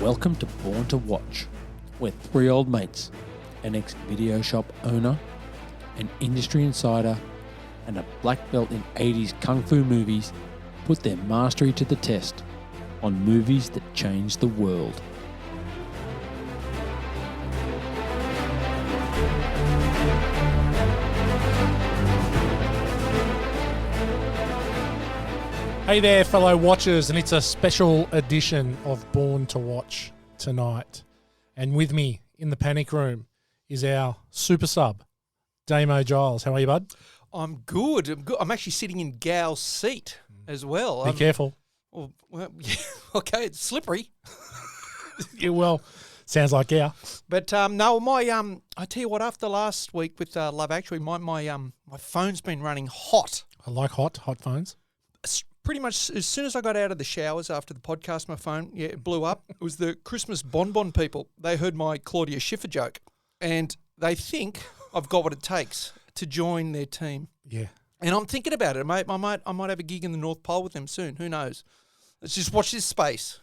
Welcome to Born to Watch, where three old mates, an ex-video shop owner, an industry insider, and a black belt in 80s kung fu movies put their mastery to the test on movies that changed the world. Hey there, fellow watchers, and it's a special edition of Born to Watch tonight. And with me in the panic room is our super sub, Damo Giles. How are you, bud? I'm good. I'm actually sitting in Gal's seat as well. Be careful. Well, yeah, okay, it's slippery. Yeah, well, sounds like Gal. But no, I tell you what, after last week with Love Actually, my phone's been running hot. I like hot phones. Pretty much as soon as I got out of the showers after the podcast, my phone, it blew up. It was the Christmas bonbon people. They heard my Claudia Schiffer joke, and they think I've got what it takes to join their team. Yeah. And I'm thinking about it, mate. I might have a gig in the North Pole with them soon. Who knows? Let's just watch this space.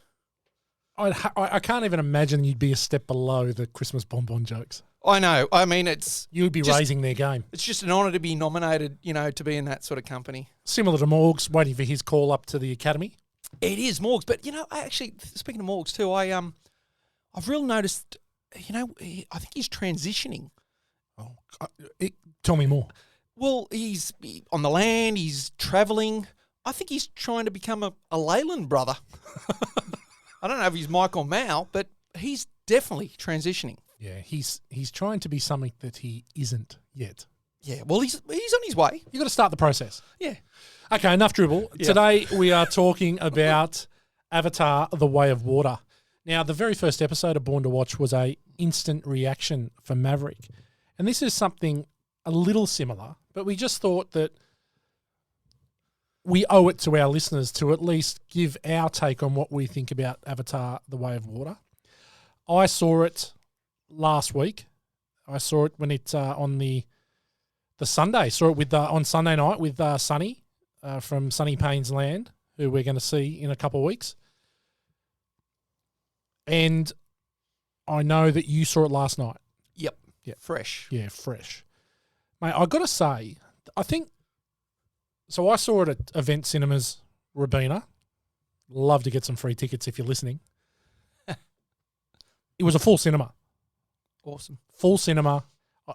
I can't even imagine you'd be a step below the Christmas bonbon jokes. I know. I mean, you'd be raising their game. It's just an honour to be nominated, to be in that sort of company. Similar to Morgs, waiting for his call up to the academy. It is Morgs, but actually, speaking of Morgs too, I've really noticed, I think he's transitioning. Oh, tell me more. Well, he's on the land. He's travelling. I think he's trying to become a Leyland brother. I don't know if he's Mike or Mao, but he's definitely transitioning. Yeah, he's trying to be something that he isn't yet. Yeah, well, he's on his way. You've got to start the process. Yeah. Okay, enough dribble. Yeah. Today we are talking about Avatar: The Way of Water. Now, the very first episode of Born to Watch was a instant reaction for Maverick. And this is something a little similar, but we just thought that we owe it to our listeners to at least give our take on what we think about Avatar: The Way of Water. I saw it last week. I saw it when it's on the Sunday. Saw it with on Sunday night with Sonny from Sonny Payne's Land, who we're going to see in a couple of weeks. And I know that you saw it last night. Yep. Fresh. Yeah, fresh. Mate, I got to say, I think, so I saw it at Event Cinemas, Robina. Love to get some free tickets if you're listening. It was a full cinema. Awesome. Full cinema.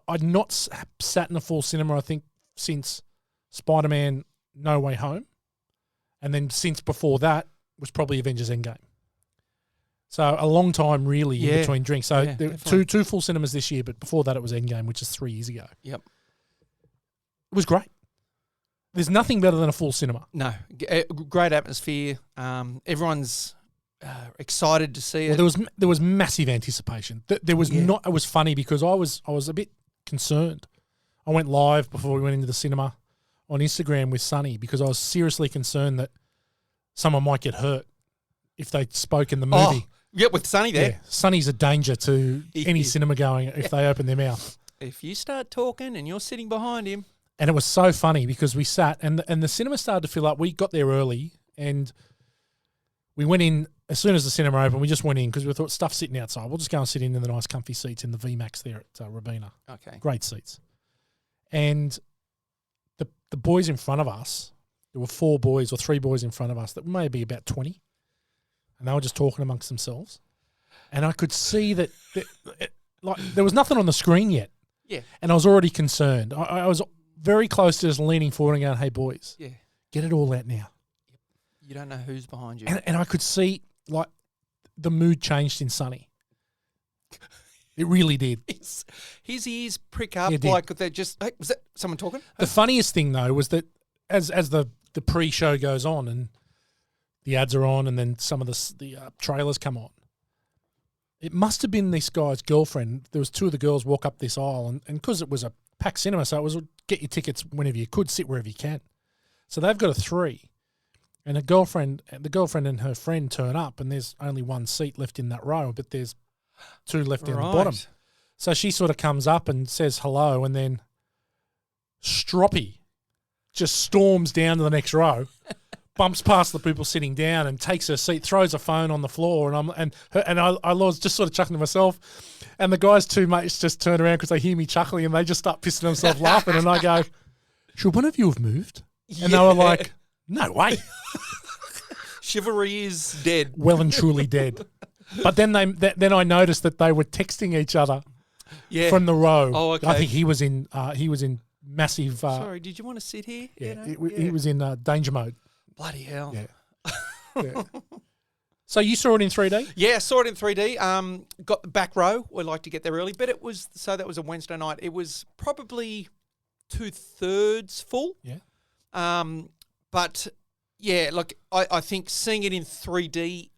I'd not sat in a full cinema, I think, since Spider-Man No Way Home. And then since before that was probably Avengers Endgame. So a long time really in between drinks. So there were two full cinemas this year, but before that it was Endgame, which is 3 years ago. Yep. It was great. There's nothing better than a full cinema. No. Great atmosphere. Everyone's excited to see it. Well, there was massive anticipation. There was not. It was funny because I was a bit concerned. I went live before we went into the cinema on Instagram with Sonny because I was seriously concerned that someone might get hurt if they spoke in the movie. Yeah, with Sonny there. Yeah, Sonny's a danger to any cinema going if they open their mouth. If you start talking and you're sitting behind him. And it was so funny because we sat and the cinema started to fill up. We got there early and we went in as soon as the cinema opened. We just went in because we thought stuff's sitting outside. We'll just go and sit in the nice comfy seats in the VMAX there at Robina. Okay. Great seats. And the boys in front of us, there were 4 boys or 3 boys in front of us that may be about 20. And they were just talking amongst themselves. And I could see that there was nothing on the screen yet. Yeah. And I was already concerned. I was very close to just leaning forward and going, hey, boys, get it all out now. You don't know who's behind you. And I could see, the mood changed in Sonny. It really did. His ears prick up like they're just, hey, was that someone talking? The funniest thing, though, was that as the pre-show goes on and the ads are on and then some of the trailers come on, it must have been this guy's girlfriend. There was 2 of the girls walk up this aisle and because it was a packed cinema, so it was get your tickets whenever you could, sit wherever you can. So they've got a 3. And the girlfriend and her friend turn up and there's only 1 seat left in that row, but there's 2 left down the bottom. So she sort of comes up and says hello and then Stroppy just storms down to the next row, bumps past the people sitting down and takes her seat, throws a phone on the floor, and I was just sort of chuckling to myself, and the guys' two mates just turn around because they hear me chuckling and they just start pissing themselves laughing, and I go, "Should one of you have moved?" And they were like, "No way." Chivalry is dead. Well and truly dead. But then I noticed that they were texting each other from the row. Oh, okay. I think he was in massive. Sorry, did you want to sit here? Yeah, he was in danger mode. Bloody hell. Yeah. Yeah. So you saw it in 3D? Yeah, saw it in 3D. Got the back row. We like to get there early, but that was a Wednesday night. It was probably 2/3 full. Yeah. But yeah, look, I think seeing it in 3D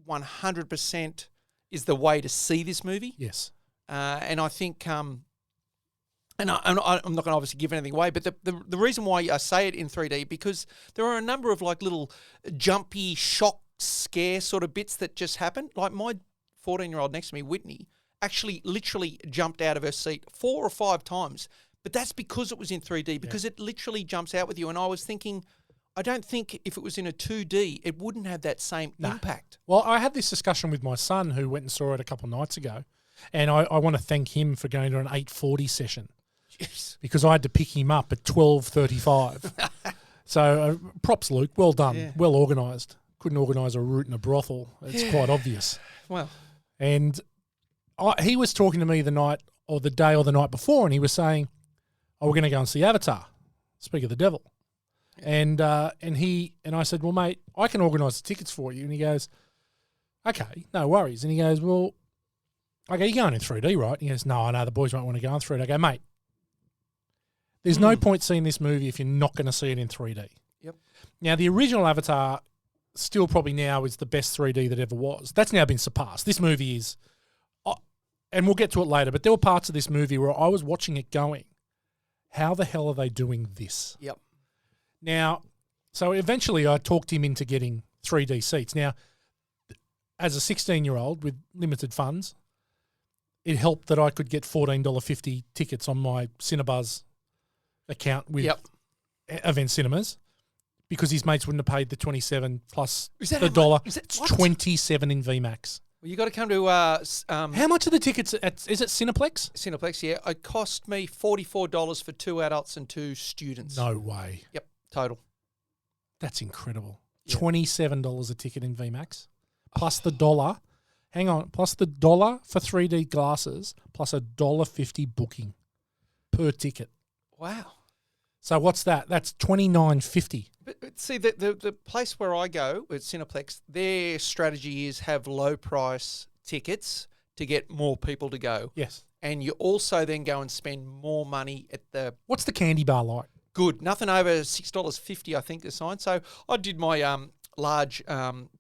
100% is the way to see this movie. Yes. And I think, and I'm not going to obviously give anything away, but the reason why I say it in 3D, because there are a number of like little jumpy shock scare sort of bits that just happen. Like my 14-year-old next to me, Whitney, actually literally jumped out of her seat 4 or 5 times. But that's because it was in 3D, because it literally jumps out with you. And I was thinking, I don't think if it was in a 2D, it wouldn't have that same impact. Well, I had this discussion with my son who went and saw it a couple of nights ago, and I want to thank him for going to an 8:40 session. Yes. Because I had to pick him up at 12:35. So props, Luke. Well done. Yeah. Well organised. Couldn't organise a route in a brothel. It's quite obvious. Well. And he was talking to me the night or the day or the night before, and he was saying, "Oh, we're going to go and see Avatar." Speak of the devil. And I said, "Well, mate, I can organise the tickets for you." And he goes, "Okay, no worries." And he goes, "Well, okay, you're going in 3D, right?" And he goes, "No, I know the boys won't want to go in 3D." I go, "Mate, there's no point seeing this movie if you're not going to see it in 3D." Yep. Now, the original Avatar still probably now is the best 3D that ever was. That's now been surpassed. This movie is, and we'll get to it later, but there were parts of this movie where I was watching it going, how the hell are they doing this? Yep. Now, so eventually I talked him into getting 3D seats. Now, as a 16-year-old with limited funds, it helped that I could get $14.50 tickets on my Cinebuzz account with Event Cinemas, because his mates wouldn't have paid the 27 plus the dollar. It's 27 in VMAX. Well, you got to come to how much are the tickets? Is it Cineplex? Cineplex, yeah. It cost me $44 for 2 adults and 2 students. No way. Yep, total. That's incredible. Yeah. $27 a ticket in VMAX, plus the dollar. Hang on, plus the dollar for 3D glasses, plus $1.50 booking per ticket. Wow. So what's that? That's $29.50. But see, the place where I go at Cineplex, their strategy is have low price tickets to get more people to go. Yes. And you also then go and spend more money at the... What's the candy bar like? Good. Nothing over $6.50, I think, is signed. So I did my large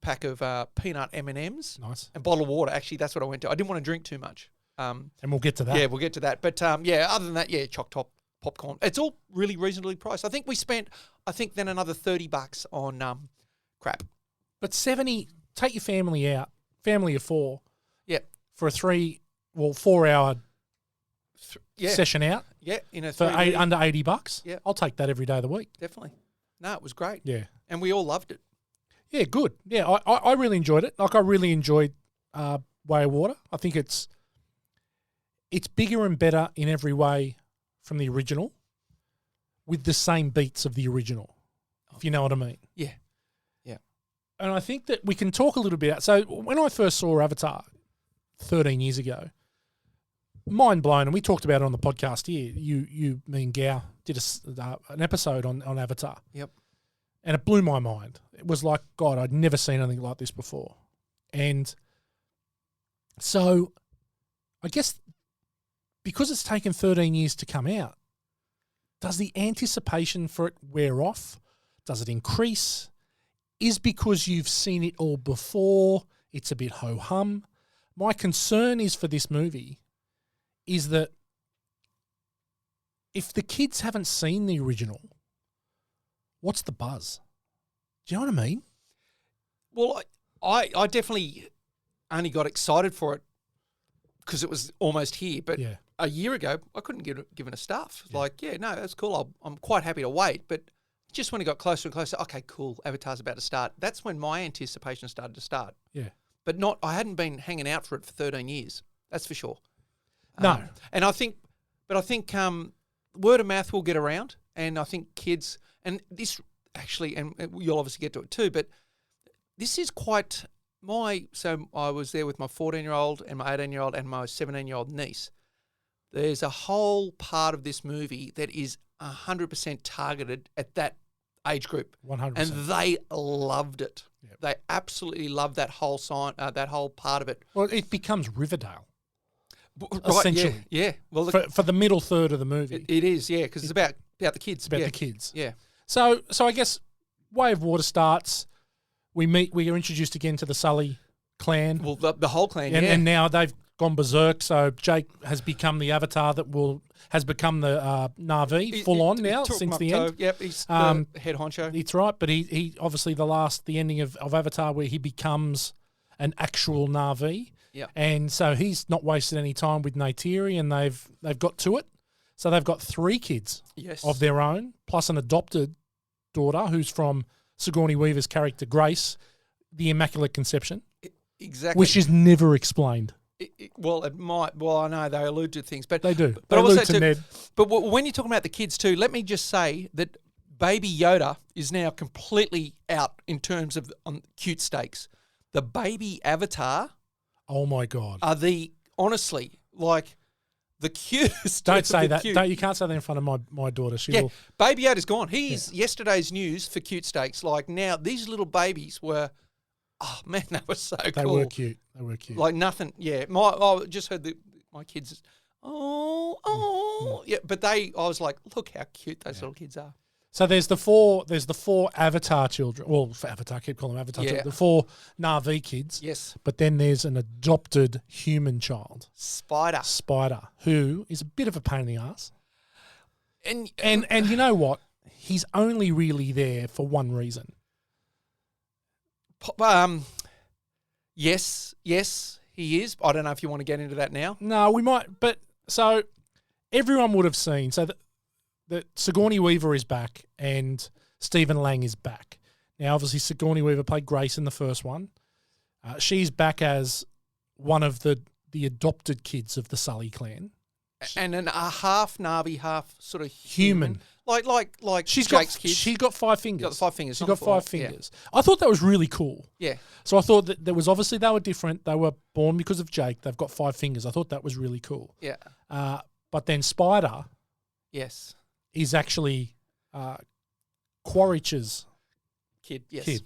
pack of peanut M&Ms. Nice. And bottle of water. Actually, that's what I went to. I didn't want to drink too much. And we'll get to that. Yeah, we'll get to that. But yeah, other than that, yeah, choc top, popcorn. It's all really reasonably priced. I think we spent, then another $30 on crap. But 70, take your family out, family of 4. Yep. For a 4 hour session out. Yeah, in a for 3D. under $80. Yeah. I'll take that every day of the week. Definitely. No, it was great. Yeah. And we all loved it. Yeah, good. Yeah, I really enjoyed it. Like, I really enjoyed Way of Water. I think it's bigger and better in every way from the original, with the same beats of the original, if you know what I mean. Yeah. Yeah. And I think that we can talk a little bit. So when I first saw Avatar 13 years ago, mind blown, and we talked about it on the podcast here. You, me, and Gow did an episode on Avatar. Yep. And it blew my mind. It was like, God, I'd never seen anything like this before. And so I guess because it's taken 13 years to come out, does the anticipation for it wear off? Does it increase? Is because you've seen it all before, it's a bit ho-hum? My concern is for this movie is that if the kids haven't seen the original, what's the buzz? Do you know what I mean? Well, I definitely only got excited for it because it was almost here. But a year ago, I couldn't give it a stuff. Yeah. Like, yeah, no, that's cool. I'm quite happy to wait. But just when it got closer and closer, okay, cool, Avatar's about to start. That's when my anticipation started to start. Yeah. But I hadn't been hanging out for it for 13 years. That's for sure. No. And I think word of mouth will get around, and I think kids, and this actually, and you'll obviously get to it too, but this is quite so I was there with my 14-year-old and my 18-year-old and my 17-year-old niece. There's a whole part of this movie that is 100% targeted at that age group. 100%. And they loved it. Yep. They absolutely loved that whole that whole part of it. Well, it becomes Riverdale, Right, essentially. Yeah. Well, For the middle third of the movie. it is, yeah, because it's about the kids. It's about the kids. Yeah. So I guess Way of Water starts. We are introduced again to the Sully clan. Well, the whole clan, And now they've gone berserk. So Jake has become the Avatar has become the Na'vi full on now since the end. Yep, he's the head honcho. It's right, but he obviously the ending of Avatar where he becomes an actual Na'vi. Yeah. And so he's not wasted any time with Neytiri, and they've got to it. So they've got 3 kids of their own, plus an adopted daughter who's from Sigourney Weaver's character Grace, the Immaculate Conception. Exactly. Which is never explained. It might. Well, I know they allude to things, but they do. But they allude to Ned. But when you're talking about the kids too, let me just say that Baby Yoda is now completely out in terms of cute stakes. The baby Avatar. Oh my God. Are honestly like the cutest. Don't say that. You can't say that in front of my daughter. She will. Baby Yoda's gone. He's yesterday's news for cute stakes. Like now, these little babies were. Oh man, they were so cool. They were cute. Like nothing. Yeah. I just heard my kids. Yeah. But I was like, look how cute those little kids are. So there's the four Avatar children. Well, for Avatar, I keep calling them Avatar children. The 4 Na'vi kids. Yes. But then there's an adopted human child. Spider, who is a bit of a pain in the ass. And you know what? He's only really there for one reason. Yes, he is. I don't know if you want to get into that now. No, we might. But so everyone would have seen. So that Sigourney Weaver is back and Stephen Lang is back. Now, obviously, Sigourney Weaver played Grace in the first one. She's back as one of the adopted kids of the Sully clan. And a half Na'vi, half sort of human. Like Jake's kids. She's got 5 fingers. Got 5 fingers. She's got 5 fingers. Yeah. I thought that was really cool. Yeah. So I thought that there was obviously they were different. They were born because of Jake. They've got 5 fingers. I thought that was really cool. Yeah. But then Spider. Yes. Is actually Quaritch's kid. Yes.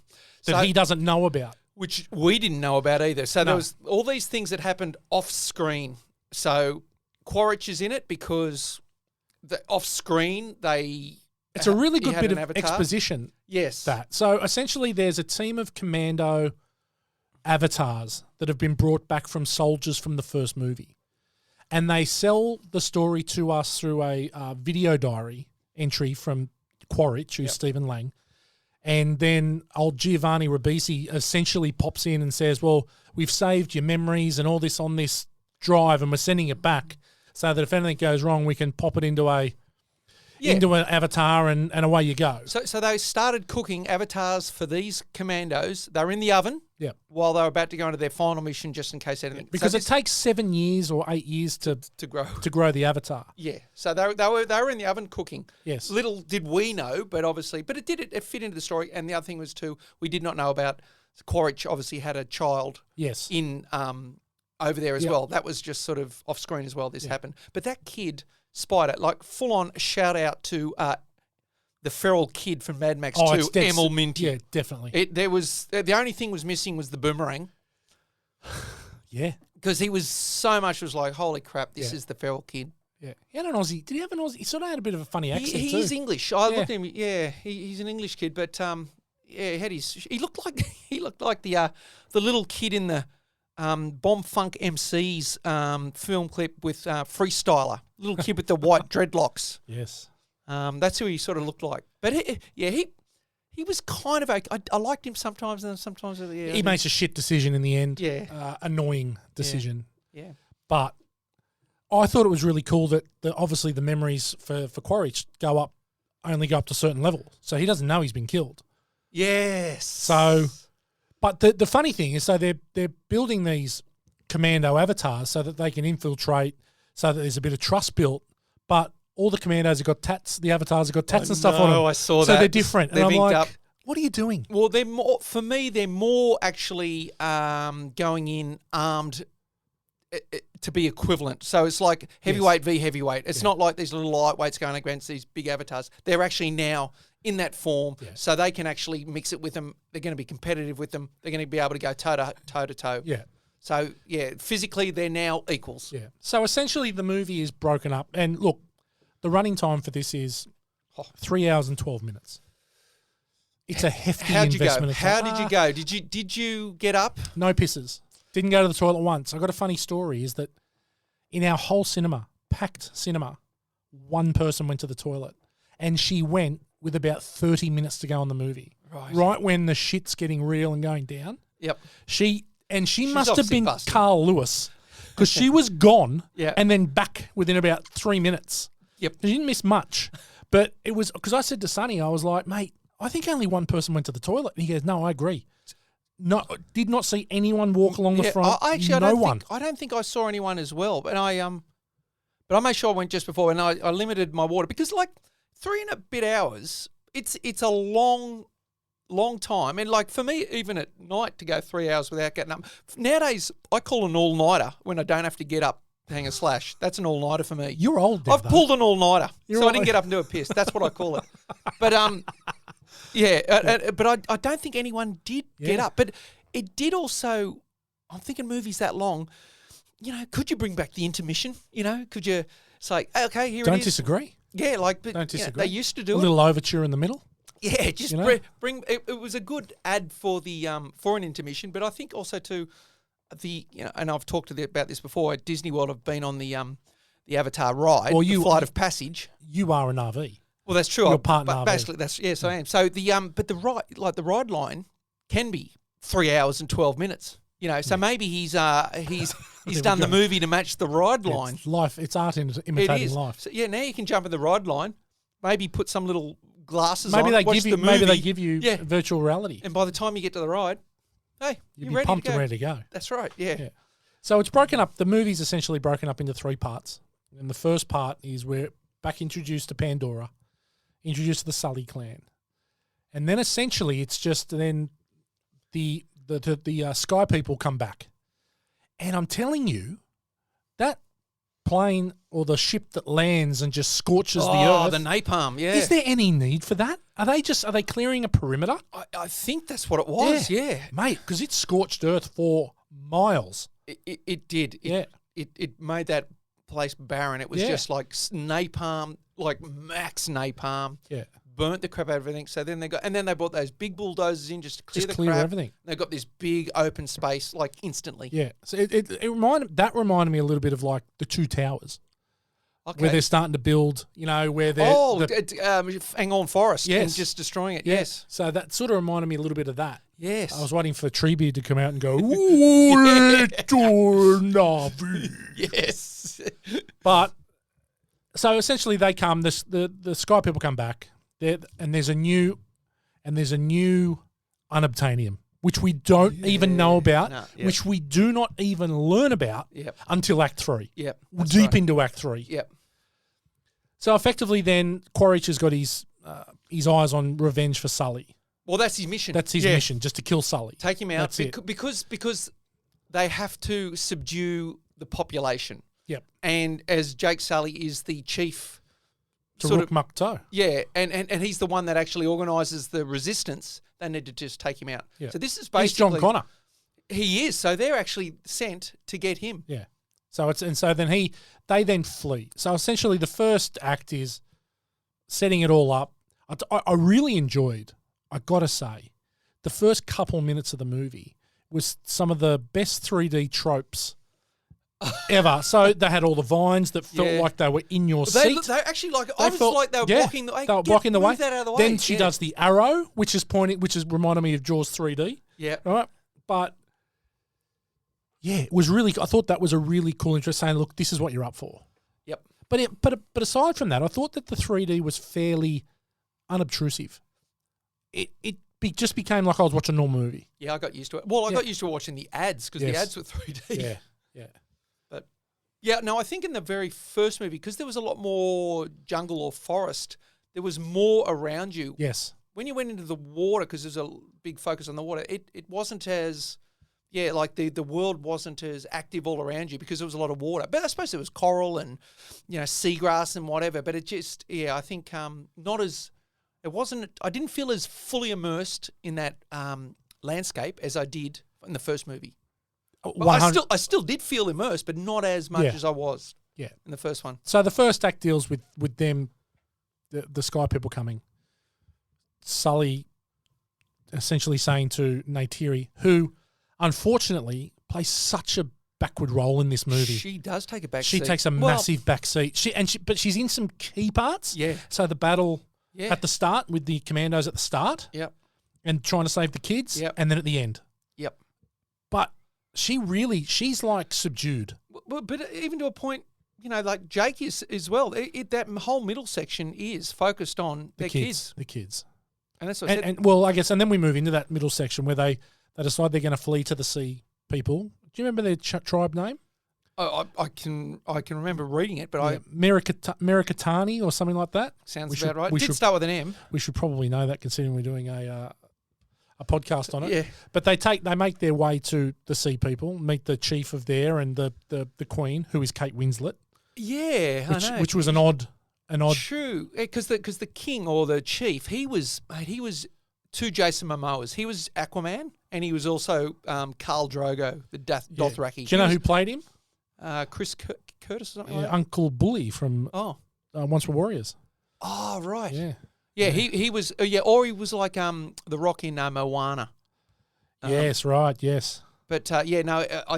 That he doesn't know about. Which we didn't know about either. So there was all these things that happened off screen. So Quaritch is in it because off screen it's a really good bit of exposition. Yes. So essentially there's a team of commando avatars that have been brought back from soldiers from the first movie. And they sell the story to us through a video diary entry from Quaritch, who's Stephen Lang. And then old Giovanni Ribisi essentially pops in and says, well, we've saved your memories and all this on this drive and we're sending it back so that if anything goes wrong, we can pop it into into an avatar and away you go. So they started cooking avatars for these commandos. They were in the oven while they were about to go into their final mission just in case anything. Because it takes 7 years or 8 years to grow the avatar. Yeah. So they were in the oven cooking. Yes. Little did we know, but obviously, it fit into the story. And the other thing was too, we did not know about Quaritch obviously had a child in over there as well. That was just sort of off screen as well. This happened. But that kid, Spider, like full on shout out to the feral kid from Mad Max 2, Emil Minty. Yeah, definitely. The only thing was missing was the boomerang. Yeah. Because he was so much was like, holy crap, this is the feral kid. Yeah. He had an Aussie. Did he have an Aussie? He sort of had a bit of a funny accent too. He's English. I looked at him. Yeah, he's an English kid, but he had he looked like the little kid in the Bomb Funk MC's film clip with Freestyler, little kid with the white dreadlocks. Yes. That's who he sort of looked like. But he was kind of I liked him sometimes, and sometimes he makes a shit decision in the end. Yeah, annoying decision. Yeah. But I thought it was really cool that obviously the memories for Quaritch go up only go up to a certain level. So he doesn't know he's been killed. Yes. So, but the funny thing is, so they're building these commando avatars so that they can infiltrate, so that there's a bit of trust built. But all the commandos have got tats, the avatars have got tats and stuff on them. Oh, I saw that. So they're different. They've and I'm inked like, up. what are you doing? Well, they're more, for me, they're more actually going in armed to be equivalent. So it's like heavyweight v heavyweight. It's not like these little lightweights going against these big avatars. They're actually now in that form, so they can actually mix it with them. They're going to be competitive with them. They're going to be able to go toe to toe. Yeah. So, yeah, physically they're now equals. Yeah. So essentially the movie is broken up. And look, the running time for this is 3 hours and 12 minutes. It's a hefty investment. How did you go? Did you get up? No pisses. Didn't go to the toilet once. I got a funny story is that in our whole cinema, packed cinema, one person went to the toilet and she went with about 30 minutes to go on the movie. Right when the shit's getting real and going down. Yep. She must have obviously been busted. Carl Lewis because she was gone Yeah. and then back within about 3 minutes. Yep. She didn't miss much. But it was because I said to Sonny, I was like, mate, I think only one person went to the toilet. And he goes, no, I agree. No, did not see anyone walk along the front. I don't think I saw anyone as well. But I made sure I went just before, and I limited my water because like 3 and a bit hours. It's a long time, and like for me, even at night to go 3 hours without getting up. Nowadays, I call an all nighter when I don't have to get up, hang a slash. That's an all nighter for me. You're old, Dev, I've pulled an all nighter, so I didn't old. get up and do a piss. That's what I call it. But but I don't think anyone did get up. But it did also. I'm thinking movies that long. You know, could you bring back the intermission? You know, could you say, okay, here it is. Don't disagree. Yeah, like, but Don't you know, disagree. they used to do A it. little overture in the middle. Yeah, just You know? bring. It was a good ad for the for an intermission, but I think also to the and I've talked about this before. At Disney World, I've been on the Avatar ride, Well, the Flight of Passage. You are an RV. Well, that's true. You're part in but RV. basically, that's yes, I am. So but the ride line can be 3 hours and 12 minutes. You know, so maybe he's done the movie to match the ride line. It's life. It's art It imitating is. life. So, yeah, now you can jump in the ride line. Maybe put some little glasses on. Maybe they watch give you. the Maybe they movie, give you Yeah. virtual reality. And by the time you get to the ride, hey, You'd you're be ready pumped to go. and ready to go. That's right. Yeah. Yeah. So it's broken up. The movie's essentially broken up into 3 parts. And the first part is we're back introduced to Pandora, introduced to the Sully clan, and then essentially it's just then the Sky people come back, and I'm telling you that plane or the ship that lands and just scorches the earth. The napalm. Yeah. Is there any need for that? Are they clearing a perimeter? I think that's what it was. Yeah. Mate, because it scorched earth for miles. It did. It made that place barren. It was Yeah. just like napalm, like max napalm. Yeah. Burnt the crap out of everything. So then they brought those big bulldozers in just to clear Just the clear crap. everything. They got this big open space like instantly. Yeah. So it reminded me a little bit of like the Two Towers. Okay. Where they're starting to build, where they're... hang on forest and Yes. just destroying it. Yeah. Yes. So that sort of reminded me a little bit of that. Yes. I was waiting for Treebeard to come out and go, "Ooh, little Navi." Yes. But, so essentially they come, the Sky people come back, and there's a new unobtainium, which we don't even know about, which we do not even learn about until Act 3. Yep. Deep into Act 3. Yep. So effectively then, Quaritch has got his eyes on revenge for Sully. Well, that's his mission. That's his mission, just to kill Sully. Take him out That's it. because they have to subdue the population. Yep. And as Jake Sully is the chief, Taruk Makto. yeah, and he's the one that actually organises the resistance. They need to just take him out. Yeah. So this is He's basically John Connor. He is. So they're actually sent to get him. Yeah. So they then flee. So essentially the first act is setting it all up. I really enjoyed, I got to say, the first couple minutes of the movie was some of the best 3D tropes ever. So they had all the vines that felt like they were in your seat. They actually I was like they were blocking the way. They were blocking the way. Move that out of the way. Then she does the arrow, which is reminded me of Jaws 3D. Yeah. Right? But yeah, it was really. I thought that was a really cool interest. Saying, look, this is what you're up for. Yep. But aside from that, I thought that the 3D was fairly unobtrusive. Just became like I was watching a normal movie. Yeah, I got used to it. Well, I got used to watching the ads because the ads were 3D. Yeah. But yeah, no, I think in the very first movie, because there was a lot more jungle or forest, there was more around you. Yes. When you went into the water, because there's a big focus on the water, it wasn't as, like the world wasn't as active all around you because there was a lot of water. But I suppose there was coral and, seagrass and whatever. But it just, I think not as, it wasn't, I didn't feel as fully immersed in that landscape as I did in the first movie. Well, I still did feel immersed, but not as much as I was in the first one. So the first act deals with them, the Sky People coming. Sully essentially saying to Neytiri, who unfortunately plays such a backward role in this movie. She does take a back seat. She takes a massive back seat. But she's in some key parts. Yeah. So the battle at the start with the commandos at the start. Yep. And trying to save the kids. Yep. And then at the end. Yep. But she's like subdued. But even to a point, like Jake is as well. That whole middle section is focused on their kids. The kids. And that's what I said. And well, I guess, and then we move into that middle section where they decide they're going to flee to the sea people. Do you remember their tribe name? Oh, I can remember reading it, but Merikatani or something like that. Sounds about right. It did start with an M. We should probably know that considering we're doing a podcast on it. Yeah. But they make their way to the sea people, meet the chief of there and the queen, who is Kate Winslet. Yeah, I know. Which was an odd. True, because the king or the chief, he was two Jason Momoas. He was Aquaman, and he was also Khal Drogo, the Dothraki. Do you know who played him? Chris Curtis or something like that? Uncle Bully from Once Were Warriors. Oh, right. Yeah. He was, or he was like The Rock in Moana. Yes, right, yes. But, I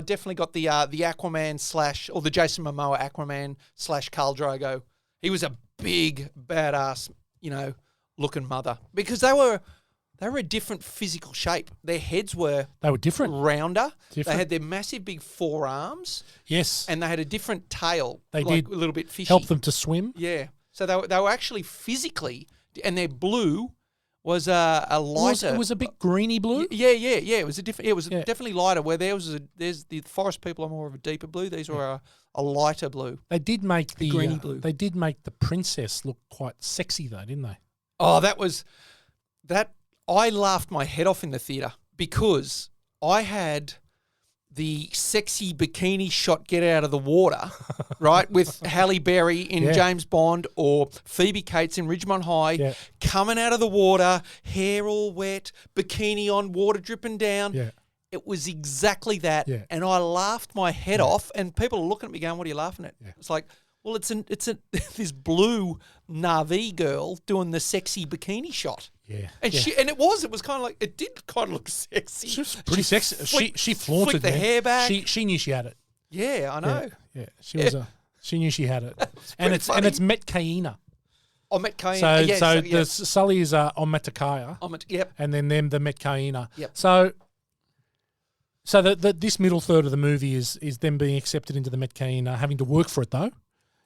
definitely got the Aquaman / or the Jason Momoa Aquaman / Khal Drogo. He was a big, badass, looking mother. Because they were a different physical shape. Their heads were different, rounder. They had their massive big forearms. Yes. And they had a different tail. They did. A little bit fishy. Help them to swim. Yeah. So they were actually physically, and their blue was a lighter. It was a bit greeny blue. Yeah. It was a different. It was definitely lighter. Where there's the forest people are more of a deeper blue. These were a lighter blue. They did make the greeny blue. They did make the princess look quite sexy though, didn't they? Oh, that. I laughed my head off in the theater because I had the sexy bikini shot get out of the water, right, with Halle Berry in James Bond or Phoebe Cates in Ridgemont High, coming out of the water, hair all wet, bikini on, water dripping down. Yeah. It was exactly that, and I laughed my head off, and people are looking at me going, what are you laughing at? Yeah. It's like, well, it's this blue Na'vi girl doing the sexy bikini shot. Yeah. And it was kind of like, it did kind of look sexy. She was pretty sexy. She flaunted the hair back. She knew she had it. Yeah, I know. Yeah. She knew she had it. and it's Metcaina. Oh, Metcaina. The Sully is on Metakaya. Yep. And then them the Metcaina. Yep. So this middle third of the movie is them being accepted into the Metcaina, having to work for it though.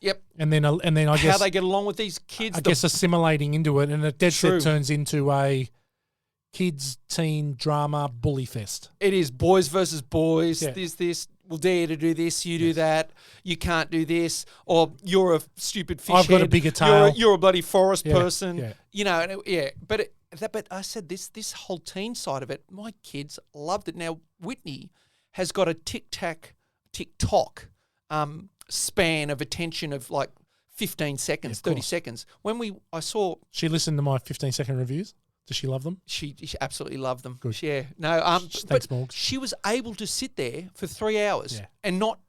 Yep. And then I guess how they get along with these kids. I guess assimilating into it, and it dead set turns into a kids teen drama bully fest. It is boys versus boys. Yeah. There's this. We'll dare you to do this. You do that. You can't do this. Or you're a stupid fish. I've got a bigger tail. You're a bloody forest person. Yeah. But I said this whole teen side of it. My kids loved it. Now Whitney has got a TikTok span of attention of like 15 seconds, 30 seconds. She listened to my 15-second reviews. Does she love them? She absolutely loved them. Good. Yeah. No. Thanks, Morgs. She was able to sit there for 3 hours and not,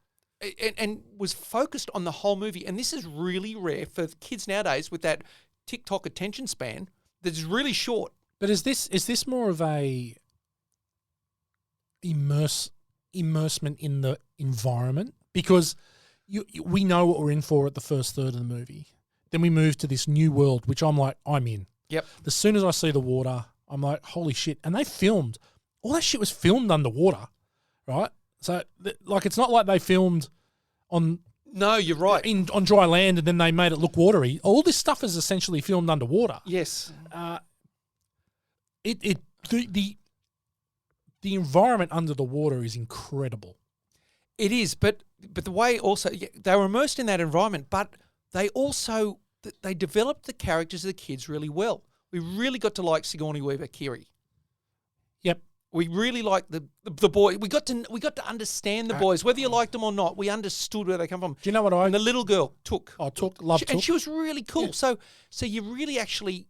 and was focused on the whole movie. And this is really rare for kids nowadays with that TikTok attention span that's really short. But is this more of a immersement in the environment? Because we know what we're in for at the first third of the movie. Then we move to this new world, which I'm in. Yep. As soon as I see the water, I'm like, holy shit. And they filmed. All that shit was filmed underwater, right? So, it's not like they filmed on No, you're right. on dry land, and then they made it look watery. All this stuff is essentially filmed underwater. Yes. The environment under the water is incredible. It is, but the way also they were immersed in that environment, but they also they developed the characters of the kids really well. We really got to like Sigourney Weaver, Kiri. Yep. We really liked the boy. We got to understand the boys, whether you liked them or not. We understood where they come from. Do you know what And the little girl Took. Love And Took. she was really cool. Yeah. So you really actually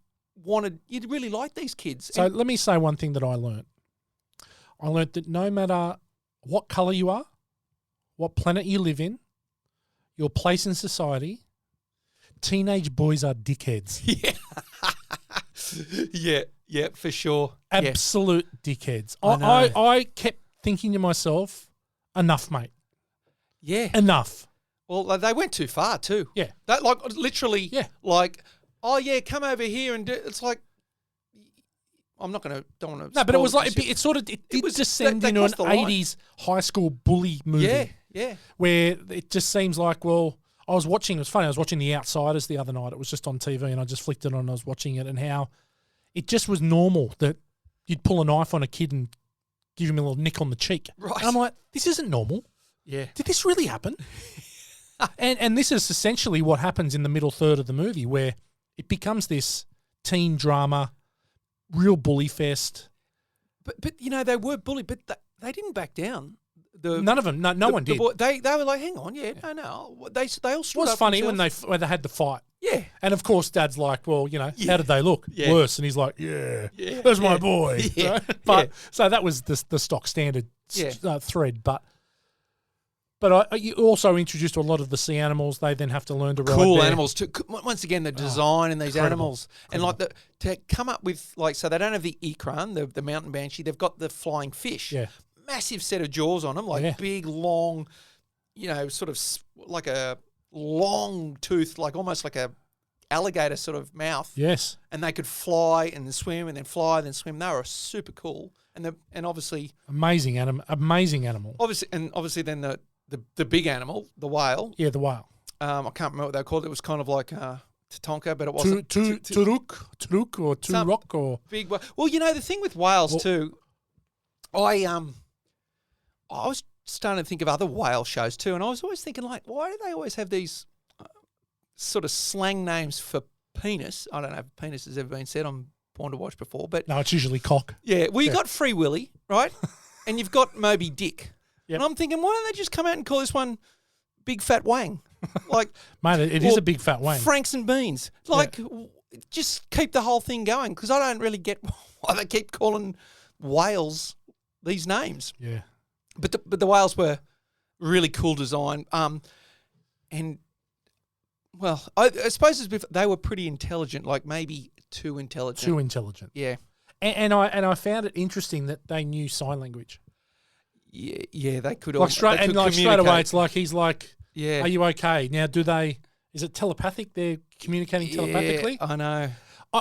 you'd really like these kids. So And let me say one thing that I learned. I learned that no matter what colour you are, what planet you live in, your place in society, teenage boys are dickheads. yeah, for sure. Absolute dickheads. I know. I kept thinking to myself, enough, mate. Yeah. Enough. Well, they went too far too. Yeah. That literally. Yeah. Like, oh yeah, come over here and do. It's like, I'm not gonna. Don't want to. No, but it was like it sort of did descend they into an crossed the line. 80s high school bully movie. Yeah. Where it just seems like, well, I was watching. It was funny. I was watching The Outsiders the other night. It was just on TV, and I just flicked it on. And I was watching it, and how it just was normal that you'd pull a knife on a kid and give him a little nick on the cheek. Right. And I'm like, this isn't normal. Yeah. Did this really happen? and this is essentially what happens in the middle third of the movie, where it becomes this teen drama, real bully fest. But you know they were bullied, but they didn't back down. None of them. No one did. They were like, hang on, no. They all stood It was up funny themselves. when they had the fight. Yeah. And of course, Dad's like, well, how did they look? Yeah. Worse. And he's like, that's my boy. Yeah. Right? But so that was the stock standard thread. But you also introduced a lot of the sea animals. They then have to learn to ride Cool their- animals too. Once again, the design in these incredible. animals, and like to come up with so they don't have the ikran, the mountain banshee. They've got the flying fish. Yeah. Massive set of jaws on them, like big, long, sort of like a long tooth, like almost like a alligator sort of mouth. Yes. And they could fly and then swim and then fly and then swim. They were super cool. And obviously Amazing animal. obviously then the big animal, the whale. Yeah, the whale. I can't remember what they called it. It was kind of like Tatonka, but it wasn't. Turuk or Turok or big whale. Well, the thing with whales too, I was starting to think of other whale shows too, and I was always thinking like, why do they always have these sort of slang names for penis? I don't know if penis has ever been said on Porn to Watch before, but no, it's usually cock. yeah. Well, you got Free Willy, right? And you've got Moby Dick. Yep. And I'm thinking, why don't they just come out and call this one Big Fat Wang? Like, Mate, it is a big fat wang. Franks and Beans. Like, just keep the whole thing going, because I don't really get why they keep calling whales these names. Yeah. But the whales were really cool design. And, well, I suppose they were pretty intelligent, like maybe too intelligent. Too intelligent. Yeah. And I found it interesting that they knew sign language. Yeah, they could. Like straight away, it's like he's like, yeah. Are you okay? Now, is it telepathic? They're communicating telepathically? I know.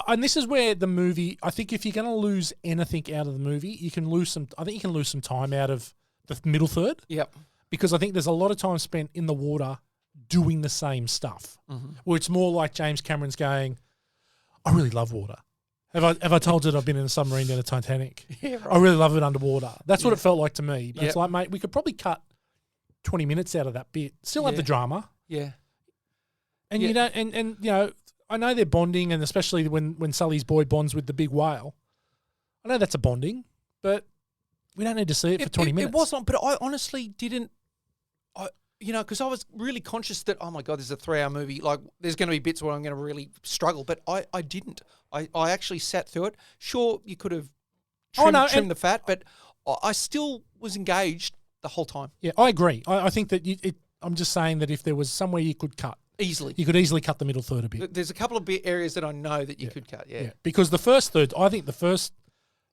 And this is where the movie, I think if you're going to lose anything out of the movie, you can lose some time out of the middle third. Yep. Because I think there's a lot of time spent in the water doing the same stuff. Mm-hmm. Where it's more like James Cameron's going, I really love water. Have I told you that I've been in a submarine down a Titanic? Yeah, right. I really love it underwater. That's what it felt like to me. But it's like, mate, we could probably cut 20 minutes out of that bit. Still have the drama. Yeah. And you know, and you know, I know they're bonding, and especially when Sully's boy bonds with the big whale. I know that's a bonding, but we don't need to see it for 20 minutes. It wasn't, but I honestly didn't. Because I was really conscious that, oh my God, this is a 3-hour movie. Like, there's going to be bits where I'm going to really struggle, but I didn't. I actually sat through it. Sure, you could have trimmed the fat, but I still was engaged the whole time. Yeah, I agree. I think that I'm just saying that if there was somewhere you could cut. You could easily cut the middle third a bit. There's a couple of areas that I know that you could cut, yeah. Because the first third, I think the first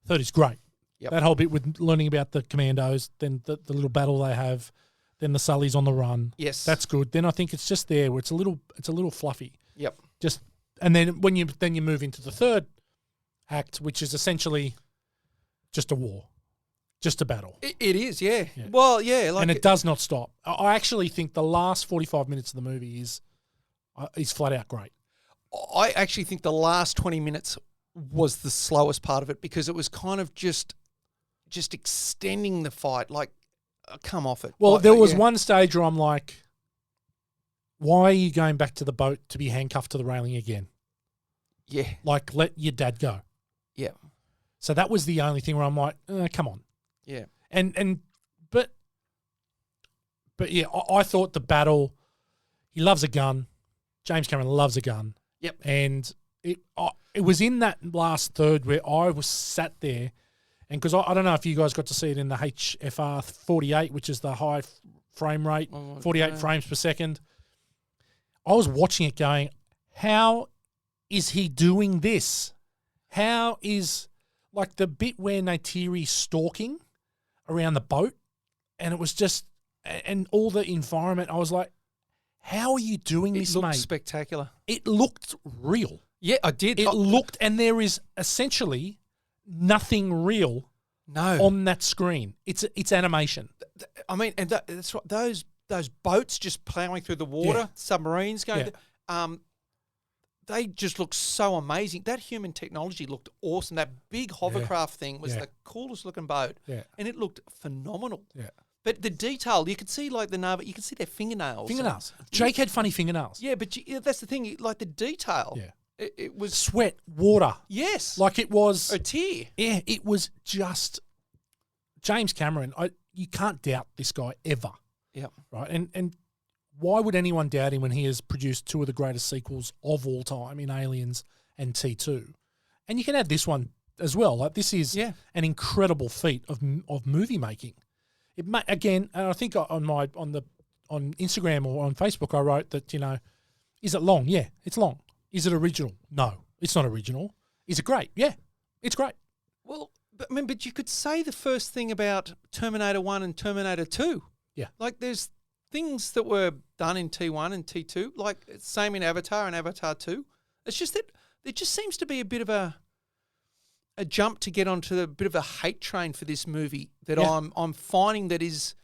third is great. Yep. That whole bit with learning about the commandos, then the little battle they have, then the Sully's on the run. Yes. That's good. Then I think it's just there where it's a little fluffy. Yep. And then when you move into the third act, which is essentially just a war. just a battle. It is, yeah. Yeah. Well, yeah. Like And it does not stop. I actually think the last 45 minutes of the movie is flat out great. I actually think the last 20 minutes was the slowest part of it because it was kind of just extending the fight. Like, come off it. Well, Like, there was yeah. one stage where I'm like, why are you going back to the boat to be handcuffed to the railing again? Yeah. Like, let your dad go. Yeah. So that was the only thing where I'm like, come on. Yeah. But yeah, I thought the battle, he loves a gun. James Cameron loves a gun. Yep. And it was in that last third where I was sat there, and because I don't know if you guys got to see it in the HFR 48, which is the high frame rate, 48 frames per second. I was watching it going, how is he doing this? How is, like, the bit where Neytiri's stalking around the boat, and it was just, and all the environment, I was like, how are you doing this, It looked mate? spectacular. It looked real. Yeah, I did. It looked, and there is essentially nothing real No. on that screen. It's animation. I mean, and that's what those boats just plowing through the water, Yeah. submarines going. Yeah. They just look so amazing. That human technology looked awesome. That big hovercraft thing was Yeah. the coolest looking boat, Yeah. and it looked phenomenal. Yeah. But the detail, you could see like you could see their fingernails. Fingernails. Jake had funny fingernails. Yeah, but that's the thing. Like the detail. Yeah. It was Sweat, water. yes, Like it was. a tear. Yeah, it was just James Cameron. You can't doubt this guy ever, Yeah. right? And why would anyone doubt him when he has produced two of the greatest sequels of all time in Aliens and T2? And you can add this one as well. Like this is Yeah. an incredible feat of movie making. Again, and I think on Instagram or on Facebook I wrote that, is it long? Yeah, it's long. Is it original? No, it's not original. Is it great? Yeah, it's great. Well, but you could say the first thing about Terminator 1 and Terminator 2. Yeah. Like there's things that were done in T1 and T2, like same in Avatar and Avatar 2. It's just that there just seems to be a bit of a jump to get onto a bit of a hate train for this movie that Yeah. I'm finding that is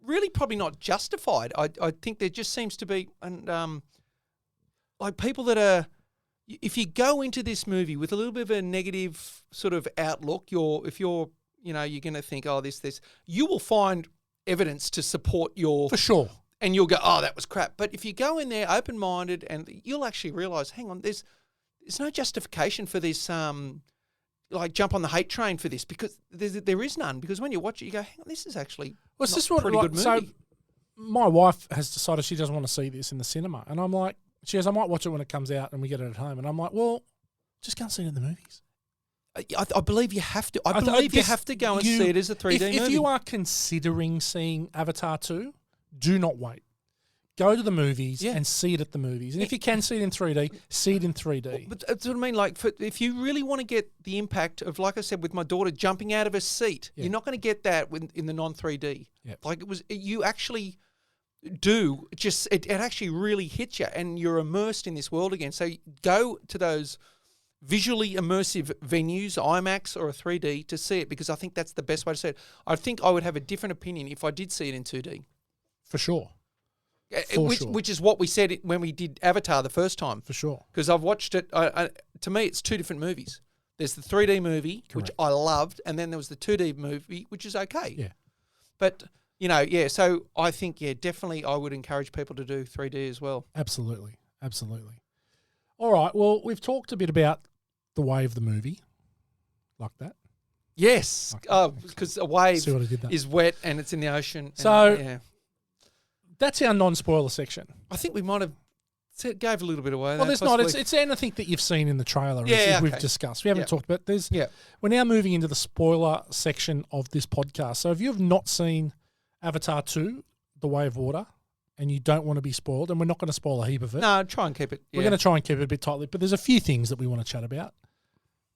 really probably not justified. I think there just seems to be like people that are, if you go into this movie with a little bit of a negative sort of outlook, you're going to think, oh, this, you will find evidence to support your, For sure. and you'll go, oh, that was crap. But if you go in there open-minded, and you'll actually realise, hang on, there's no justification for this, like jump on the hate train for this, because there is none. Because when you watch it, you go, hang on, this is actually Well, not a pretty good movie. So my wife has decided she doesn't want to see this in the cinema. And I'm like, she goes, I might watch it when it comes out and we get it at home. And I'm like, well, just go and see it in the movies. I believe you have to. I th- believe you this- have to go and you- see it as a 3D movie. If you are considering seeing Avatar 2, do not wait. Go to the movies Yeah. and see it at the movies. And if you can see it in 3D, see it in 3D. But that's what I mean. Like, if you really want to get the impact of, like I said, with my daughter jumping out of a seat, Yeah. you're not going to get that in the non-3D. Yep. Like you actually do just it actually really hits you, and you're immersed in this world again. So go to those visually immersive venues, IMAX or a 3D, to see it, because I think that's the best way to see it. I think I would have a different opinion if I did see it in 2D. For sure. For sure. Which is what we said when we did Avatar the first time. For sure. Because I've watched it. To me, it's two different movies. There's the 3D movie, which Correct. I loved, and then there was the 2D movie, which is okay. Yeah. But, so I think, definitely I would encourage people to do 3D as well. Absolutely. Absolutely. All right. Well, we've talked a bit about the wave, the movie, like that. Yes. Okay. Oh, because a wave See what I did there? is wet and it's in the ocean. So- yeah. That's our non-spoiler section. I think we might have gave a little bit away. Well, there, there's not. possibly. It's anything that you've seen in the trailer, Yeah, as we've okay. discussed. We haven't Yeah. talked about. Yeah. We're now moving into the spoiler section of this podcast. So if you have not seen Avatar 2, The Way of Water, and you don't want to be spoiled, and we're not going to spoil a heap of it. No, try and keep it. We're going to try and keep it a bit tightly, but there's a few things that we want to chat about.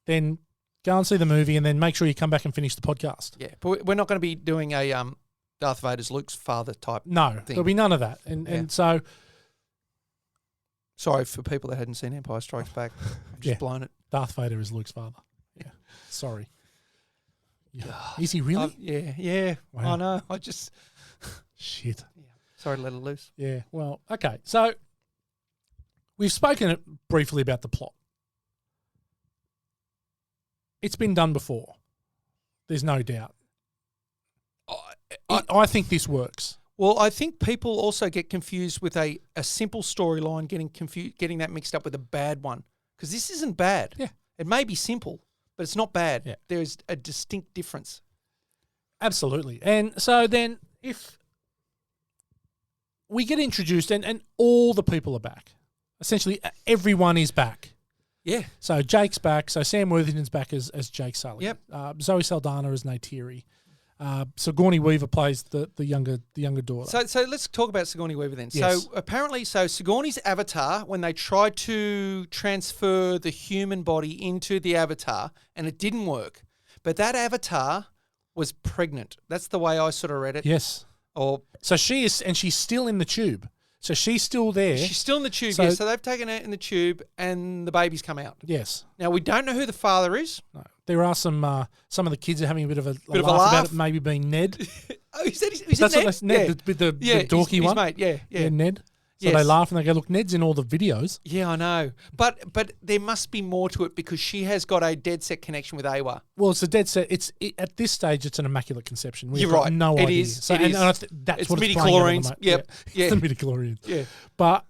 Then go and see the movie, and then make sure you come back and finish the podcast. Yeah, but we're not going to be doing a Darth Vader's Luke's father type. No, thing. there'll be none of that. And so, Sorry for people that hadn't seen Empire Strikes Back. I've just Yeah. blown it. Darth Vader is Luke's father. Yeah, sorry. Is he really? Yeah. Wow. I know. I just Shit. sorry to let it loose. Yeah. Well, okay. So we've spoken briefly about the plot. It's been done before. There's no doubt. I think this works. Well, I think people also get confused with a simple storyline, getting that mixed up with a bad one. Because this isn't bad. Yeah. It may be simple, but it's not bad. Yeah. There's a distinct difference. Absolutely. And so then if we get introduced and all the people are back, essentially everyone is back. Yeah. So Jake's back. So Sam Worthington's back as Jake Sully. Yep. Zoe Saldana as Neytiri. Sigourney Weaver plays the younger daughter. So let's talk about Sigourney Weaver then. Yes. So apparently, Sigourney's avatar, when they tried to transfer the human body into the avatar, and it didn't work, but that avatar was pregnant. That's the way I sort of read it. Yes. Or So she is, and she's still in the tube. So she's still there. she's still in the tube. So- So, so they've taken her in the tube, and the baby's come out. Yes. Now we don't know who the father is. No. There are some of the kids are having a bit of a of a laugh about laugh. it, maybe being Ned. Oh, is that That's Ned? what they, Ned, the dorky his one. mate. Yeah. Yeah, Ned. So Yes. they laugh and they go, look, Ned's in all the videos. Yeah, I know. But there must be more to it because she has got a dead set connection with Awa. Well, it's a dead set. At this stage, it's an immaculate conception. We've You're got right. no It idea. is. So, It and is. I that's It's what it's playing at the midichlorians. moment. Yep. Yeah. It's the midichlorians. Yeah. But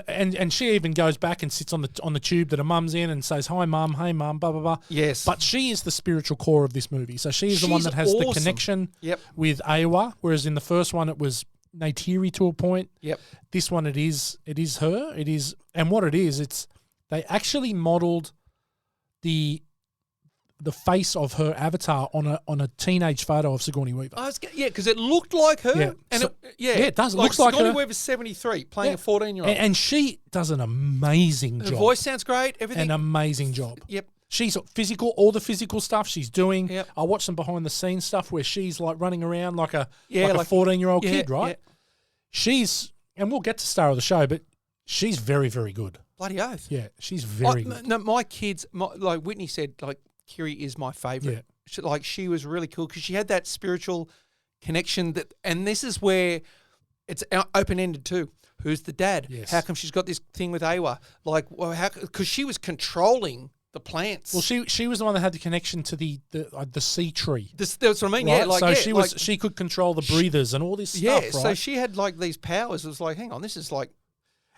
and she even goes back and sits on the tube that her mum's in and says, "Hi, mum. Hey, mum." Blah blah blah. Yes. But she is the spiritual core of this movie. So she is the one She's that has the awesome. connection Yep. with Awa, whereas in the first one it was Neytiri to a point. Yep. This one it is her. It is, and what it is, it's they actually modelled the face of her avatar on a teenage photo of Sigourney Weaver. Because it looked like her. Yeah. And So- yeah, it does. It looks like Sigourney her. Weaver's 73, playing Yeah. a 14-year-old. And she does an amazing Her job. voice sounds great. Everything. An amazing job. Yep. She's physical, all the physical stuff she's doing. Yep. I watch some behind the scenes stuff where she's like running around like a Yeah, like a like- 14-year-old yeah, kid, right? yeah. She's, and we'll get to star of the show, but she's very, very good. Bloody oath. Yeah, she's very good. No, my kids, like Whitney said, like Kiri is my favourite. Yeah. She was really cool because she had that spiritual connection and this is where it's open-ended too. Who's the dad? Yes. How come she's got this thing with Awa? Like, well, because she was controlling the plants. Well, she was the one that had the connection to the sea tree. That's what I mean. Right? Yeah, like so yeah, she could control the breathers and all this yeah. stuff, right? So she had like these powers. It was like, hang on, this is like.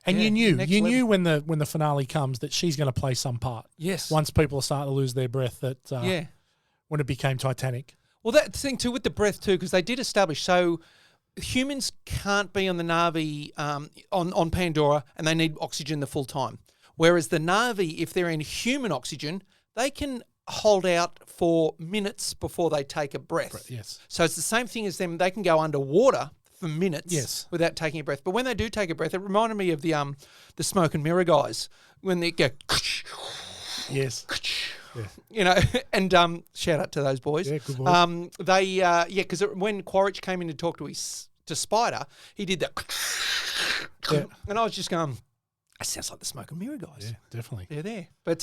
and yeah, you next knew level. when the finale comes that she's going to play some part. Yes. Once people are starting to lose their breath, that Yeah. when it became Titanic. Well, that thing too with the breath too, because they did establish so humans can't be on the Na'vi on Pandora, and they need oxygen the full time. Whereas the Na'vi, if they're in human oxygen, they can hold out for minutes before they take a breath. Yes. So it's the same thing as them. They can go underwater for minutes Yes. without taking a breath. But when they do take a breath, it reminded me of the smoke and mirror guys when they go. Yes. Yeah. You know, and shout out to those boys. Yeah, good boys. Because when Quaritch came in to talk to Spider, he did that, Yeah. and I was just going, "That sounds like the Smoke and Mirror guys." Yeah, definitely. They're there, but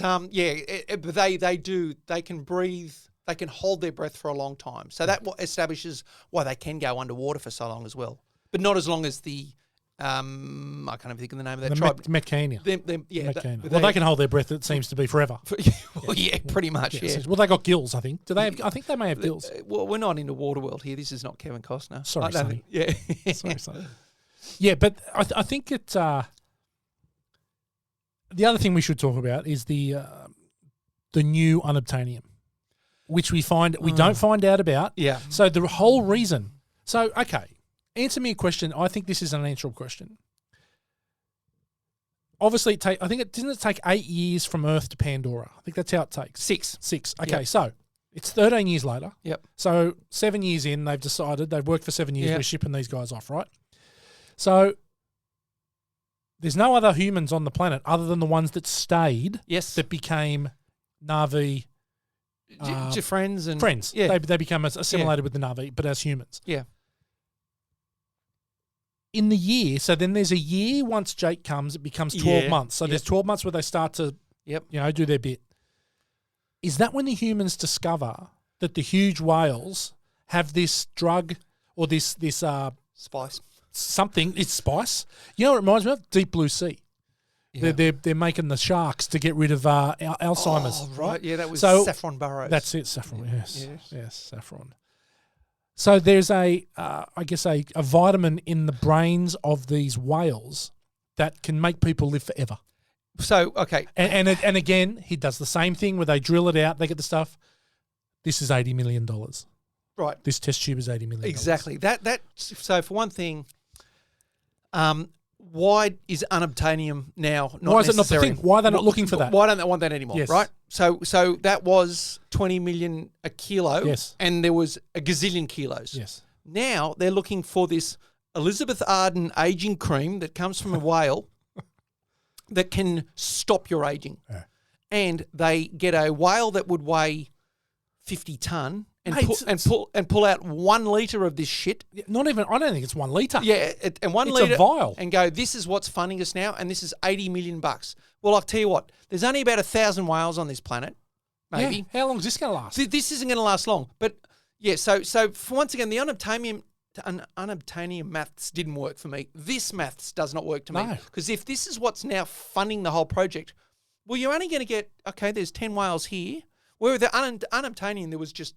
but they can breathe, they can hold their breath for a long time. So that establishes why they can go underwater for so long as well, but not as long as the I can't even think of the name of that The tribe. Metcania. But Well, they can hold their breath. It seems to be forever. well, yeah, pretry much. Yeah. Well, they got gills. I think. Do they have? I think they may have gills. Well, we're not into Waterworld here. This is not Kevin Costner. Sorry, I don't Sonny. think- Yeah. Sorry, sorry. Yeah, but I think it. The other thing we should talk about is the new unobtainium, which we don't find out about. Yeah. So the whole reason. So okay, answer me a question. I think this is an unanswerable question. Obviously, I think it didn't take 8 years from Earth to Pandora. I think that's how it takes. 6. Okay, Yep. so it's 13 years later. Yep. So 7 years in, they've decided they've worked for 7 years. Yep. We're shipping these guys off, right? So there's no other humans on the planet other than the ones that stayed Yes. that became Na'vi Friends and friends. Yeah. They become assimilated with the Na'vi, but as humans. Yeah. In the year, so then there's a year once Jake comes, it becomes 12 Yeah. months. So there's 12 months where they start to, Yep. do their bit. Is that when the humans discover that the huge whales have this drug or this Spice. something. It's spice. You know what it reminds me of? Deep Blue Sea. Yeah. They're making the sharks to get rid of Alzheimer's. Oh, right. Yeah, that was So- saffron burrows. That's it, saffron. Yes, Yes. yes, saffron. So there's I guess a vitamin in the brains of these whales that can make people live forever. So, okay. And again, he does the same thing where they drill it out, they get the stuff. This is $80 million. Right. This test tube is $80 million. Exactly. So for one thing, why is unobtainium now not Why is it not the necessary? thing? Why are they not looking for that? Why don't they want that anymore? Yes. Right. So that was 20 million a kilo. Yes. And there was a gazillion kilos. Yes. Now they're looking for this Elizabeth Arden aging cream that comes from a whale that can stop your aging. Yeah. And they get a whale that would weigh 50 ton and Mate, pull out 1 litre of this shit. Not even, I don't think it's 1 litre. Yeah, and 1 It's litre a vial. and go, this is what's funding us now, and this is $80 million. Well, I'll tell you what, there's only about 1,000 whales on this planet, maybe. Yeah. How long is this going to last? This isn't going to last long. But yeah, so for once again, the unobtainium maths didn't work for me. This maths does not work to me. No. Because if this is what's now funding the whole project, well, you're only going to get, okay, there's 10 whales here. Where with the unobtainium, there was just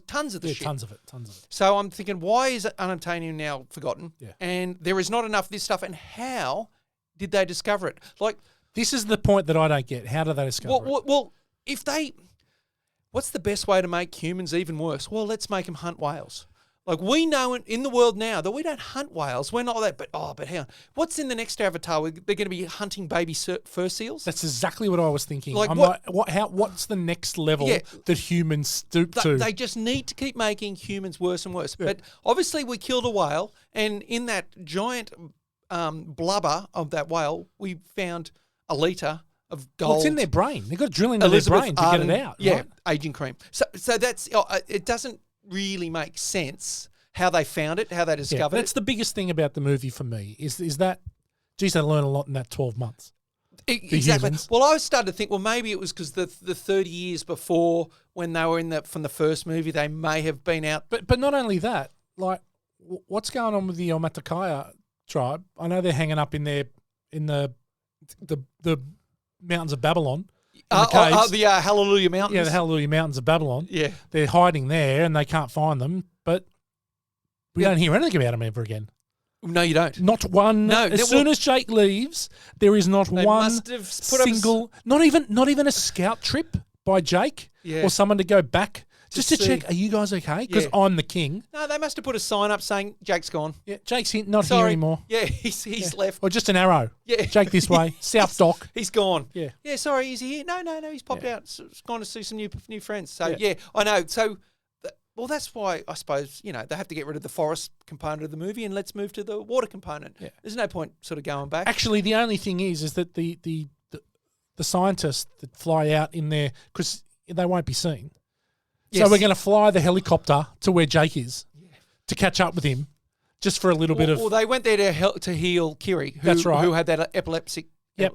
tons of the shit. Tons of it. So I'm thinking, why is unobtainium now forgotten? Yeah. And there is not enough of this stuff. And how did they discover it? Like, This is the point that I don't get. How do they discover it? well, if they, what's the best way to make humans even worse? Well, let's make them hunt whales. Like, we know in the world now that we don't hunt whales. We're not that. But hang on. What's in the next Avatar? They're going to be hunting baby fur seals? That's exactly what I was thinking. Like, I'm what- like, what's the next level Yeah. that humans stoop to? They just need to keep making humans worse and worse. But obviously, we killed a whale, and in that giant blubber of that whale, we found a litre of gold. Well, it's in their brain. They've got to drill into Elizabeth their brain to Arden, get it out. Yeah, right? aging cream. So that's it. Doesn't really make sense how they found it, how they discovered That's it. the biggest thing about the movie for me is that, geez, they learn a lot in that 12 months. Exactly. humans. Well, I started to think, well, maybe it was because the 30 years before, when they were from the first movie, they may have been out. But not only that, like, what's going on with the Omaticaya tribe? I know they're hanging up in the mountains of Babylon. in the caves. The Hallelujah Mountains. Yeah, the Hallelujah Mountains of Babylon. Yeah. They're hiding there and they can't find them, but we don't hear anything about them ever again. No, you don't. Not one. No, as soon as Jake leaves, there is not They one must have put up single, not even a scout trip by Jake Yeah. or someone to go back just to see. check, are you guys okay? Because Yeah. I'm the king. No, they must have put a sign up saying Jake's gone. Yeah, Jake's not here Sorry. anymore. Yeah, he's left. Or just an arrow. Yeah. Jake this way, South Dock. He's gone. Yeah. Yeah, sorry, is he here? No, he's popped Yeah. out. He's gone to see some new friends. So, Yeah. yeah, I know. So, well, that's why I suppose, they have to get rid of the forest component of the movie and let's move to the water component. Yeah. There's no point sort of going back. Actually, the only thing is that the scientists that fly out in there, because they won't be seen. Yes. So we're going to fly the helicopter to where Jake is to catch up with him, just for a little bit of. Well, they went there to heal Kiri, That's right. who had that epileptic Yep.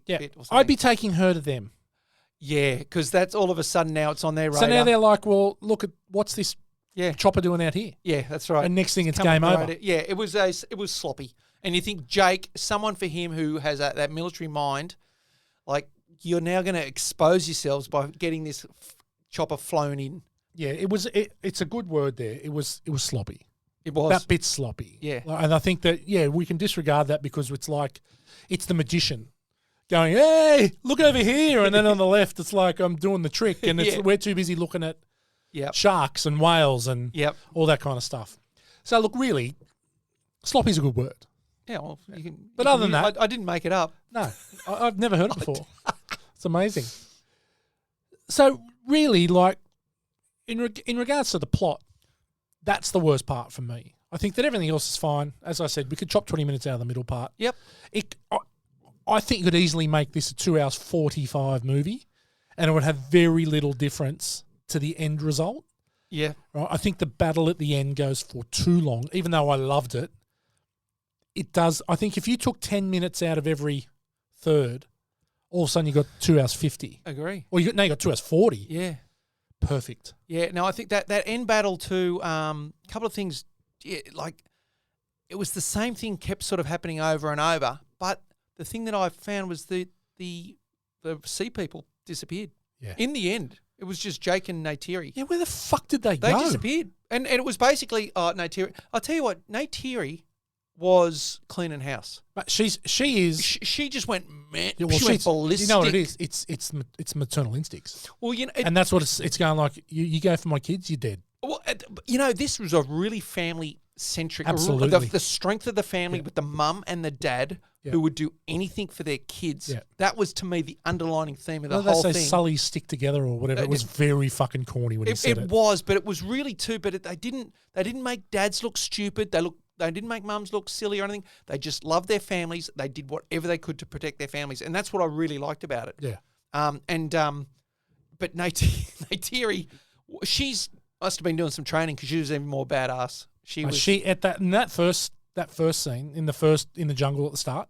bit or something. I'd be taking her to them. Yeah, because that's all of a sudden now it's on their radar. So now they're like, well, look at what's this yeah, chopper doing out here? yeah, that's right. And next thing it's Come on game the over. radar. Yeah, it was sloppy. And you think Jake, someone for him who has that military mind, like you're now going to expose yourselves by getting this chopper flown in. Yeah, it's a good word there. It was sloppy. It was. That bit's sloppy. Yeah. And I think that, we can disregard that because it's like, it's the magician going, hey, look over here. And then on the left, it's like, I'm doing the trick. And Yeah. we're too busy looking at Yep. sharks and whales and Yep. all that kind of stuff. So look, really, sloppy's a good word. Yeah, well, you can. But you other can than use- that- I didn't make it up. No, I've never heard it before. It's amazing. So really, like, in regards to the plot, that's the worst part for me. I think that everything else is fine. As I said, we could chop 20 minutes out of the middle part. Yep. I think you could easily make this a 2 hours 45 movie, and it would have very little difference to the end result. Yeah. Right? I think the battle at the end goes for too long, even though I loved it. It does. I think if you took 10 minutes out of every third, all of a sudden you got 2 hours 50. Agree. Or now you got 2 hours 40. Yeah. perfect. Yeah, no, I think that end battle too. Couple of things, like it was the same thing kept sort of happening over and over. But the thing that I found was the sea people disappeared. Yeah. In the end, it was just Jake and Neytiri. Yeah, where the fuck did they They go? disappeared, and it was basically Neytiri. I'll tell you what, Neytiri was cleaning house. But she is. She just went mad. Yeah, well, she went ballistic. You know what it is? It's maternal instincts. Well, you know, And that's what it's going like. You go for my kids, you're dead. well, you know, this was a really family-centric. Absolutely. The strength of the family with the mum and the dad who would do anything for their kids. Yeah. That was, to me, the underlining theme of the They whole say thing. Sullies stick together or whatever. It was very fucking corny when he said it. It was, but it was really too. But they didn't make dads look stupid. They didn't make mums look silly or anything. They just loved their families. They did whatever they could to protect their families, and that's what I really liked about it. Yeah. But Neytiri, she's must have been doing some training because she was even more badass. She at that first scene in the jungle at the start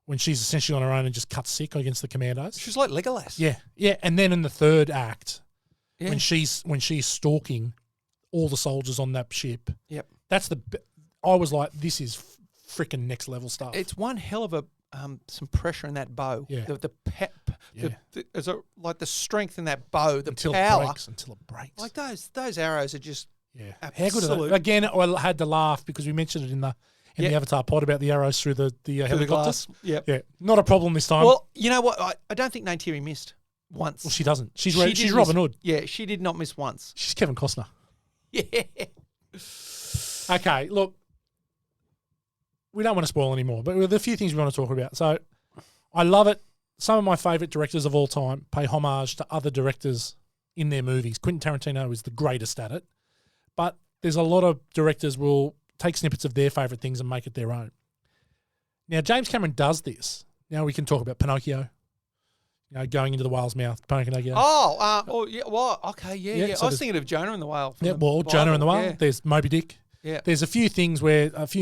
when she's essentially on her own and just cuts sick against the commandos. She was like Legolas. Yeah, and then in the third act, Yeah. when she's stalking all the soldiers on that ship. Yep. I was like, this is freaking next level stuff. It's one hell of a some pressure in that bow. Yeah. The pep. Yeah. Like the strength in that bow. The until power. Until it breaks. Like those arrows are just. Yeah. How Absolute. good are they? Again, I had to laugh because we mentioned it in the Avatar pod about the arrows through the helicopters. Yep. Yeah. Not a problem this time. Well, you know what? I don't think Neytiri missed once. Well, she doesn't. She's did Robin miss- Hood. Yeah, she did not miss once. She's Kevin Costner. Yeah. Okay, look. We don't want to spoil anymore, but there are a few things we want to talk about. So, I love it. Some of my favourite directors of all time pay homage to other directors in their movies. Quentin Tarantino is the greatest at it, but there's a lot of directors will take snippets of their favourite things and make it their own. Now, James Cameron does this. Now we can talk about Pinocchio. You know, going into the whale's mouth, Pinocchio. Yeah. Well, okay, yeah. so I was thinking of Jonah and the Whale. Yeah, well, Jonah and the Whale. Yeah. There's Moby Dick. Yeah. There's a few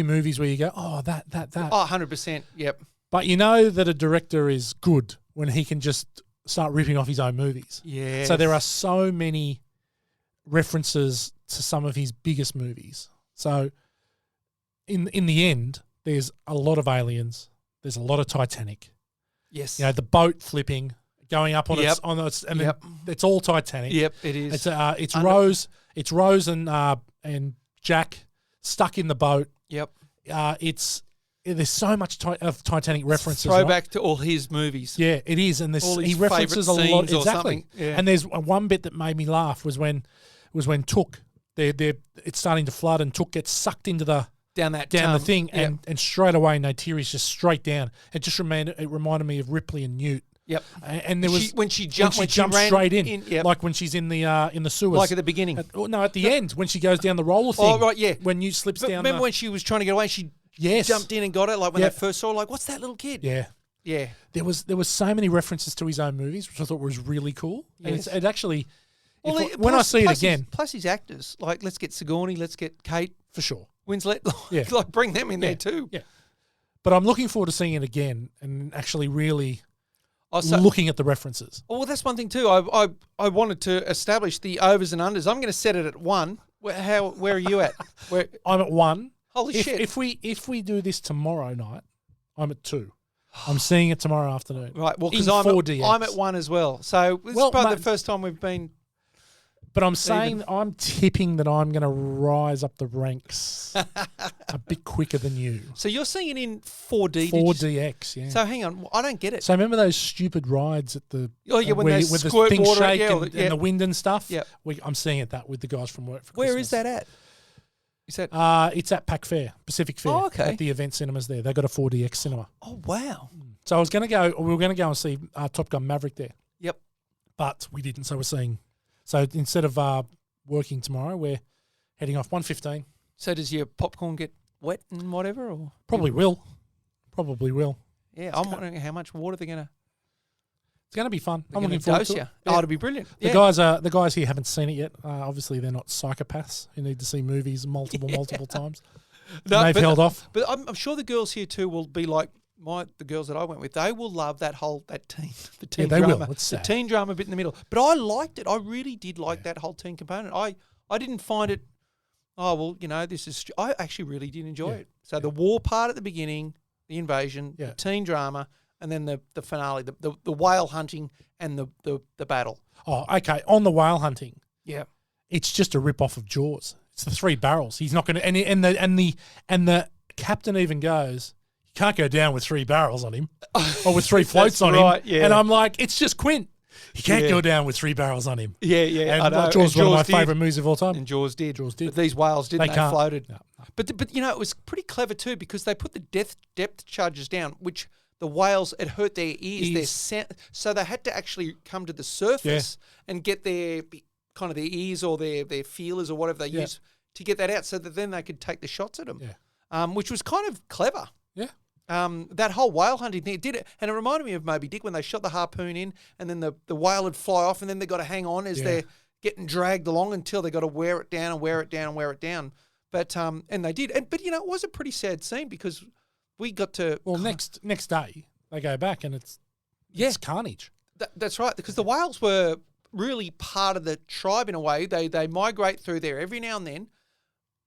movies where you go, oh, that. Oh, 100%. Yep. But you know that a director is good when he can just start ripping off his own movies. Yeah. So there are so many references to some of his biggest movies. So in the end, there's a lot of Aliens. There's a lot of Titanic. Yes. You know, the boat flipping, going up on Yep. its, and Yep. then it's all Titanic. Yep, it is. It's Rose. It's Rose and Jack stuck in the boat. Yep. There's so much of Titanic references. Throwback right? to all his movies. Yeah, it is, and All he his references a favourite lot. scenes or Exactly. something, yeah. And there's one bit that made me laugh was when Took, it's starting to flood, and Took gets sucked into the down the thing, yep. and straight away Neytiri's just straight down. It just reminded me of Ripley and Newt. Yep. And there was when she jumped ran straight in, yep. like when she's in the sewers, Like at the beginning. At the end when she goes down the roller thing. Oh, right, yeah. When Newt slips But down. remember when she was trying to get away, she jumped in and got it, like when Yep. they first saw her, like, what's that little kid? Yeah. Yeah. There was so many references to his own movies, which I thought was really cool. Yes. And it actually, Well, when I see it again, plus his actors, like let's get Sigourney, let's get Kate for sure. Winslet, Yeah. like bring them in there too. Yeah. But I'm looking forward to seeing it again and actually really So, looking at the references. well, that's one thing too. I wanted to establish the overs and unders. I'm going to set it at 1. Where are you at? Where? I'm at 1. Holy shit! If we do this tomorrow night, I'm at 2. I'm seeing it tomorrow afternoon. Right. Well, because in I'm 4DX. at 1 as well. So this is probably the first time we've been. But I'm saying I'm tipping that I'm going to rise up the ranks a bit quicker than you. So you're seeing it in 4D. 4DX, yeah. So hang on, I don't get it. So remember those stupid rides at the when where they the squirt things water, shake yeah, and the wind and stuff? Yep. I'm seeing it with the guys from work for Where Christmas. is that at? Is that? It's at Pac Fair, Pacific Fair. Oh, okay. At the event cinemas there. They've got a 4DX cinema. Oh wow. So we were going to go and see Top Gun Maverick there. Yep. But we didn't, so we're seeing. So instead of working tomorrow, we're heading off 1:15. So does your popcorn get wet and whatever, or Probably will. Yeah, I'm wondering how much water they're gonna. It's going to be fun. They're I'm gonna looking forward dose to you. it. Oh, it'll be brilliant. The Yeah. guys here haven't seen it yet. Obviously, they're not psychopaths who need to see movies multiple times. No, and they've held off. But I'm sure the girls here too will be like the girls that I went with, they will love that teen they drama. will. It's the sad. teen drama bit in the middle. But I liked it. I really did like that whole teen component. I didn't find it, oh, well, this is, I actually really did enjoy it. So the war part at the beginning, the invasion, the teen drama, and then the finale, the whale hunting and the battle. Oh, okay. On the whale hunting, Yeah. it's just a rip-off of Jaws. It's the 3 barrels. He's not going to, and the captain even goes, you can't go down with 3 barrels on him or with 3 floats on him. Yeah. And I'm like, it's just Quint. You can't go down with 3 barrels on him. Yeah, yeah. And I know. Jaws is one of my did. favourite movies of all time. And Jaws did. Jaws did. But these whales didn't. They can't. floated. No. But it was pretty clever too, because they put the depth charges down, which the whales, it hurt their ears. So they had to actually come to the surface and get their kind of their ears or their feelers or whatever they use to get that out, so that then they could take the shots at them. Yeah. Which was kind of clever. Yeah. That whole whale hunting thing, it did it, and it reminded me of Moby Dick when they shot the harpoon in, and then the whale would fly off, and then they got to hang on as they're getting dragged along until they got to wear it down and wear it down and wear it down. But and they did, but it was a pretty sad scene, because we got to next day they go back and it's carnage. That's right, because the whales were really part of the tribe in a way. They migrate through there every now and then,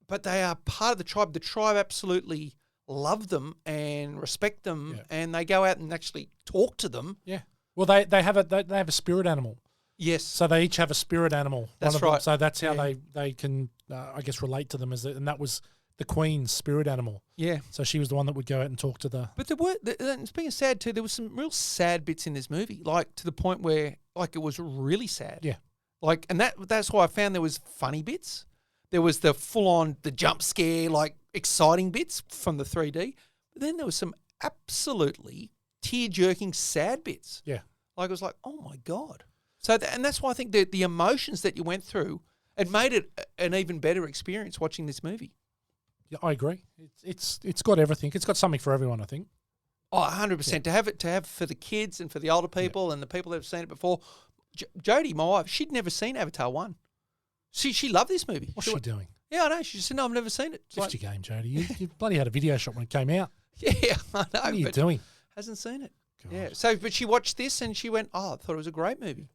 but they are part of the tribe. The tribe absolutely love them and respect them, and they go out and actually talk to them. Yeah. Well, they have a spirit animal. Yes. So they each have a spirit animal. That's right. So that's how they can, I guess, relate to them. And that was the Queen's spirit animal. Yeah. So she was the one that would go out and talk to the... But speaking of sad too, there was some real sad bits in this movie, like to the point where it was really sad. Yeah. And that's why I found there was funny bits. There was the full-on, the jump scare, exciting bits from the 3D. But then there was some absolutely tear-jerking sad bits. Yeah. It was like, oh my God. So, and that's why I think the emotions that you went through, it made it an even better experience watching this movie. Yeah, I agree. It's got everything. It's got something for everyone, I think. Oh, 100%. To have for the kids and for the older people and the people that have seen it before. Jodie, my wife, she'd never seen Avatar 1. She loved this movie. What's she doing? Yeah, I know. She just said, no, I've never seen it. It's Lift your game, Jodie. You bloody had a video shot when it came out. Yeah, I know. What are you doing? Hasn't seen it. God. Yeah. So, but she watched this and she went, oh, I thought it was a great movie.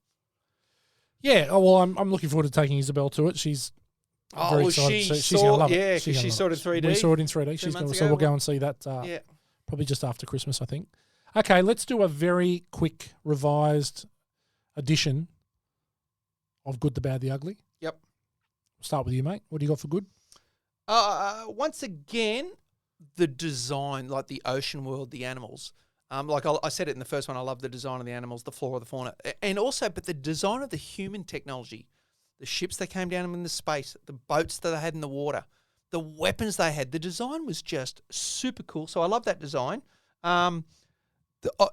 Yeah. Oh, well, I'm looking forward to taking Isabel to it. She's very excited. She's going to love it. Yeah, because she saw it in 3D. We saw it in 3D. So we'll go and see that probably just after Christmas, I think. Okay, let's do a very quick revised edition of Good, the Bad, the Ugly. Yep. We'll start with you, mate. What do you got for good? Once again, the design, like the ocean world, the animals. I said it in the first one, I love the design of the animals, the flora, the fauna. And also, but the design of the human technology, the ships that came down in the space, the boats that they had in the water, the weapons they had, the design was just super cool. So I love that design. And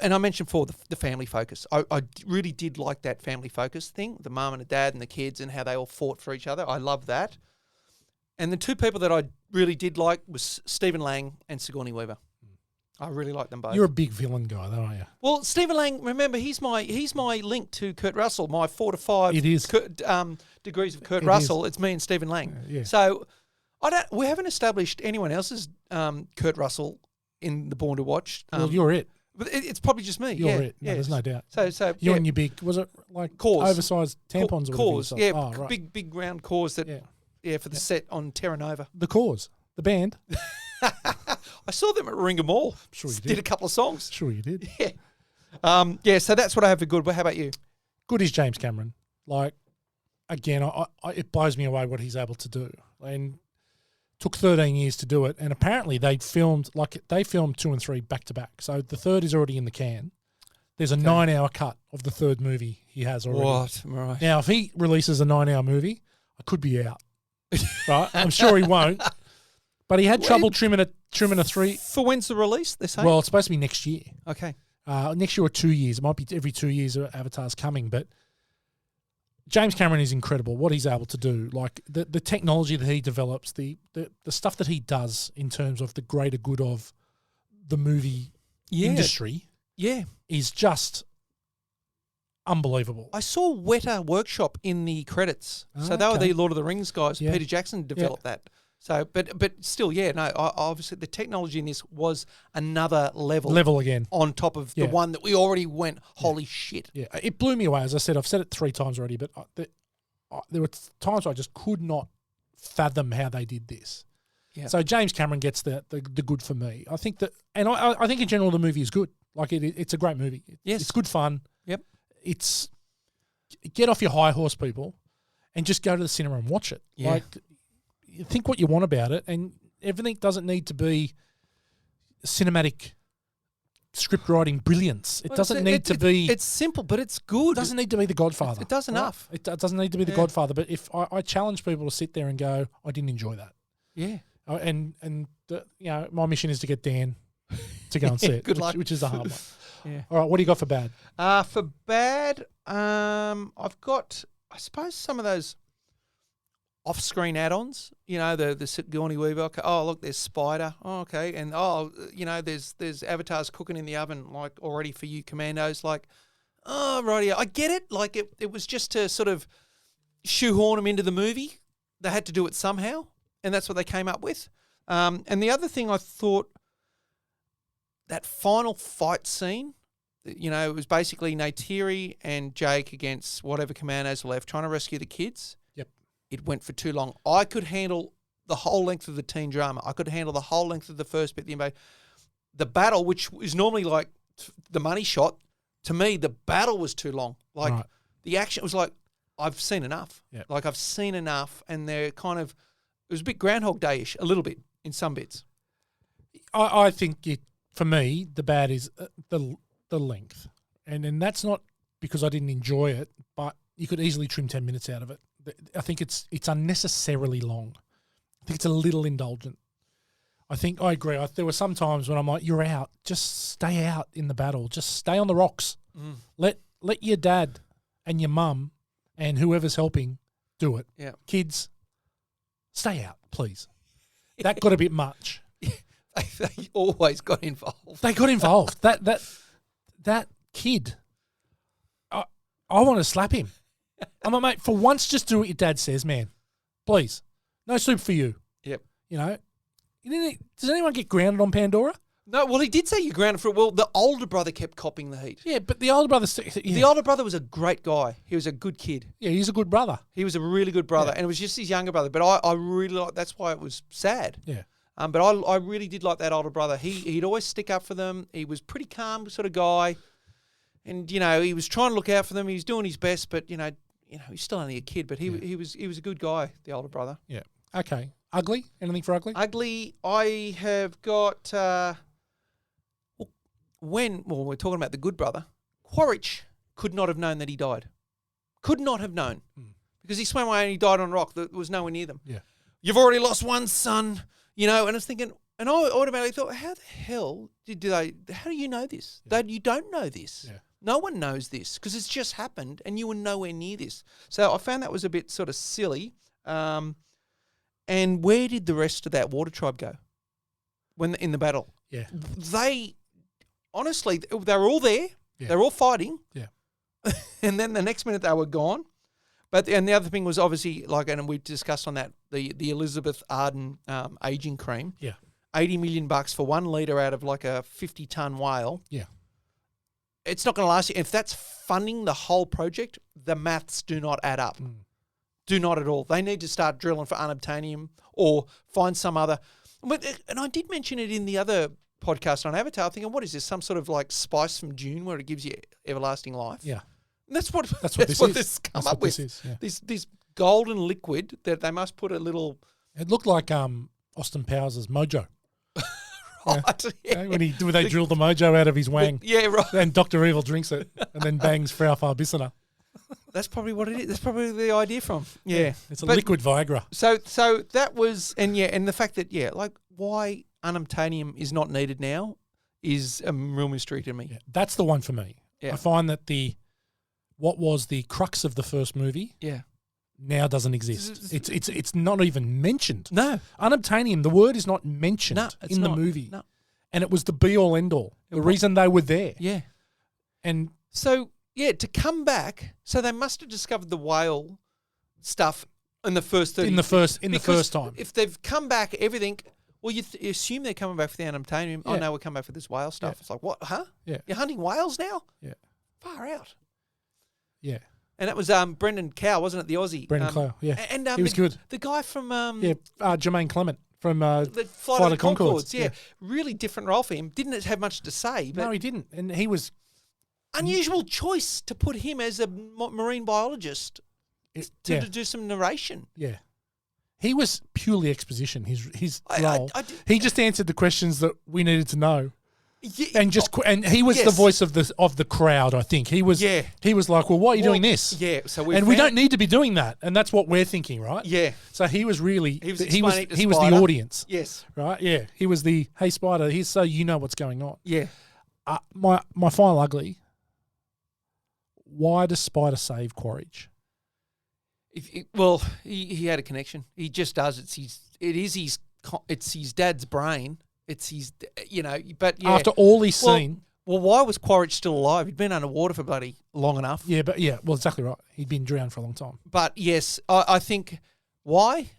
I mentioned before the family focus. I really did like that family focus thing, the mum and the dad and the kids and how they all fought for each other. I love that. And the two people that I really did like was Stephen Lang and Sigourney Weaver. I really like them both. You're a big villain guy, though, aren't you? Well, Stephen Lang, remember, he's my link to Kurt Russell, my 4 to 5 It is. degrees of Kurt Russell. It's me and Stephen Lang. Yeah. So we haven't established anyone else's Kurt Russell in the Born to Watch. Well, you're it. But it's probably just me. You're it. No, there's no doubt. So you and your big, was it like cores, oversized tampons or cores? whatever? Yeah, Oh, right. big round cores that. Yeah, for the set on Terra Nova. The Cores, the band. I saw them at Ringa Mall. Sure you did. Did a couple of songs. Sure you did. Yeah. So that's what I have for good. How about you? Good is James Cameron. Like, again, it blows me away what he's able to do. And took 13 years to do it. And apparently they filmed 2 and 3 back to back. So the third is already in the can. There's a 9-hour cut of the third movie he has already. What? Right. Now, if he releases a 9-hour movie, I could be out. Right? I'm sure he won't. But he had trouble trimming a 3. For when's the release? They're saying. Well, it's supposed to be next year. Okay. Next year or 2 years. It might be every 2 years Avatar's coming. But James Cameron is incredible. What he's able to do, like the technology that he develops, the stuff that he does in terms of the greater good of the movie industry, is just unbelievable. I saw Weta Workshop in the credits. So they were the Lord of the Rings guys. Yeah. Peter Jackson developed that. So, but still, yeah, no. Obviously, the technology in this was another Level again. on top of the one that we already went. Holy shit! Yeah, it blew me away. As I said, I've said it 3 times already, but there were times where I just could not fathom how they did this. Yeah. So James Cameron gets the good for me. I think that, and I think in general the movie is good. Like it's a great movie. Yes. It's good fun. Yep. It's get off your high horse, people, and just go to the cinema and watch it. Yeah. Like, you think what you want about it, and everything doesn't need to be cinematic script writing brilliance. It doesn't need to be. It's simple, but it's good. It doesn't need to be The Godfather. It does enough. It doesn't need to be The Godfather. But if I challenge people to sit there and go, I didn't enjoy that. Yeah. And my mission is to get Dan to go and see it. Good luck. Which is the hard one. Yeah. All right, what do you got for bad? For bad, I've got, I suppose, some of those off-screen add-ons. You know, the Sigourney Weaver. Okay, oh, look, there's Spider. Oh, okay, and there's avatars cooking in the oven, like already for you commandos. Like, oh, righty, I get it. Like it was just to sort of shoehorn them into the movie. They had to do it somehow, and that's what they came up with. And the other thing I thought, that final fight scene, it was basically Neytiri and Jake against whatever commandos were left trying to rescue the kids. Yep. It went for too long. I could handle the whole length of the teen drama. I could handle the whole length of the first bit, the invasion. The battle, which is normally like the money shot, to me, the battle was too long. Like, right. The action was like, I've seen enough. Yep. Like, I've seen enough, and they're kind of, it was a bit Groundhog Day-ish, a little bit, in some bits. I think for me, the bad is the length. And that's not because I didn't enjoy it, but you could easily trim 10 minutes out of it. I think it's unnecessarily long. I think it's a little indulgent. I agree. There were some times when I'm like, you're out. Just stay out in the battle. Just stay on the rocks. Mm. Let your dad and your mum and whoever's helping do it. Yeah. Kids, stay out, please. That got a bit much. They always got involved. They got involved. That kid, I want to slap him. I'm like, mate, for once, just do what your dad says, man. Please. No soup for you. Yep. Does anyone get grounded on Pandora? No, well, he did say you grounded for it. Well, the older brother kept copping the heat. Yeah, but the older brother... Yeah. The older brother was a great guy. He was a good kid. Yeah, he's a good brother. He was a really good brother, Yeah. and it was just his younger brother. But I really like, that's why it was sad. Yeah. But I really did like that older brother. He'd always stick up for them. He was pretty calm sort of guy. And, he was trying to look out for them. He was doing his best, but, he's still only a kid. But he was a good guy, the older brother. Yeah. Okay. Ugly? Anything for ugly? Ugly, I have got... we're talking about the good brother, Quaritch could not have known that he died. Could not have known. Because he swam away and he died on a rock that was nowhere near them. Yeah. You've already lost one son, and I was thinking, and I automatically thought, how the hell how do you know this? Yeah. You don't know this. Yeah. No one knows this because it's just happened and you were nowhere near this. So I found that was a bit sort of silly. And where did the rest of that water tribe go in the battle? Yeah. Honestly, they were all there. Yeah. They were all fighting. Yeah. And then the next minute they were gone. And the other thing was obviously, and we discussed on that, the Elizabeth Arden aging cream. Yeah. $80 million for 1 litre out of like a 50-ton whale. Yeah. It's not going to last you. If that's funding the whole project, the maths do not add up. Do not at all. They need to start drilling for unobtainium or find some other. And I did mention it in the other podcast on Avatar, thinking, what is this? Some sort of like spice from Dune where it gives you everlasting life? Yeah. And that's what this this come That's up what with. This is, yeah. This golden liquid that they must put a little. It looked like Austin Powers' Mojo. Right. Yeah. When they drilled the Mojo out of his wang. Yeah, right. And Dr. Evil drinks it and then bangs Frau Farbissina. That's probably what it is. That's probably the idea from. Yeah. It's a liquid Viagra. So that was, and the fact that, why unobtainium is not needed now is a real mystery to me. Yeah, that's the one for me. Yeah. I find that what was the crux of the first movie now doesn't exist. It's not even mentioned. No. Unobtainium, the word is not mentioned in the movie. No. And it was the be-all, end-all. The reason they were there. Yeah. And so, to come back, so they must have discovered the whale stuff In the first 30 first because time. If they've come back, everything. Well, you assume they're coming back for the untamed. Yeah. Oh no, we're coming back for this whale stuff. Yeah. It's like what? Huh? Yeah. You're hunting whales now? Yeah. Far out. Yeah. And that was Brendan Cow, wasn't it? The Aussie. Brendan Clow. Yeah. And he was good. The guy from Jermaine Clement from the Flight of the Conchords. Yeah. Really different role for him. Didn't have much to say. But No, he didn't, and he was unusual choice to put him as a marine biologist to do some narration. Yeah. He was purely exposition. His I- role. He just answered the questions that we needed to know, Yeah, and he was the yes. voice of the crowd. I think he was. Yeah. He was like, "Well, why are you doing this?" Yeah. So we don't need to be doing that, and that's what we're thinking, right? Yeah. So he was really He was he was explaining to the Spider. audience, Yes. right? Yeah. He was the hey Spider. Here's so you know what's going on. Yeah. My final ugly. Why does Spider save Quaritch? Well, he had a connection. He just does. It's his dad's brain. It's his, but yeah. After all he's seen. Well, why was Quaritch still alive? He'd been underwater for bloody long enough. Yeah, well, exactly right. He'd been drowned for a long time. But yes, I think why?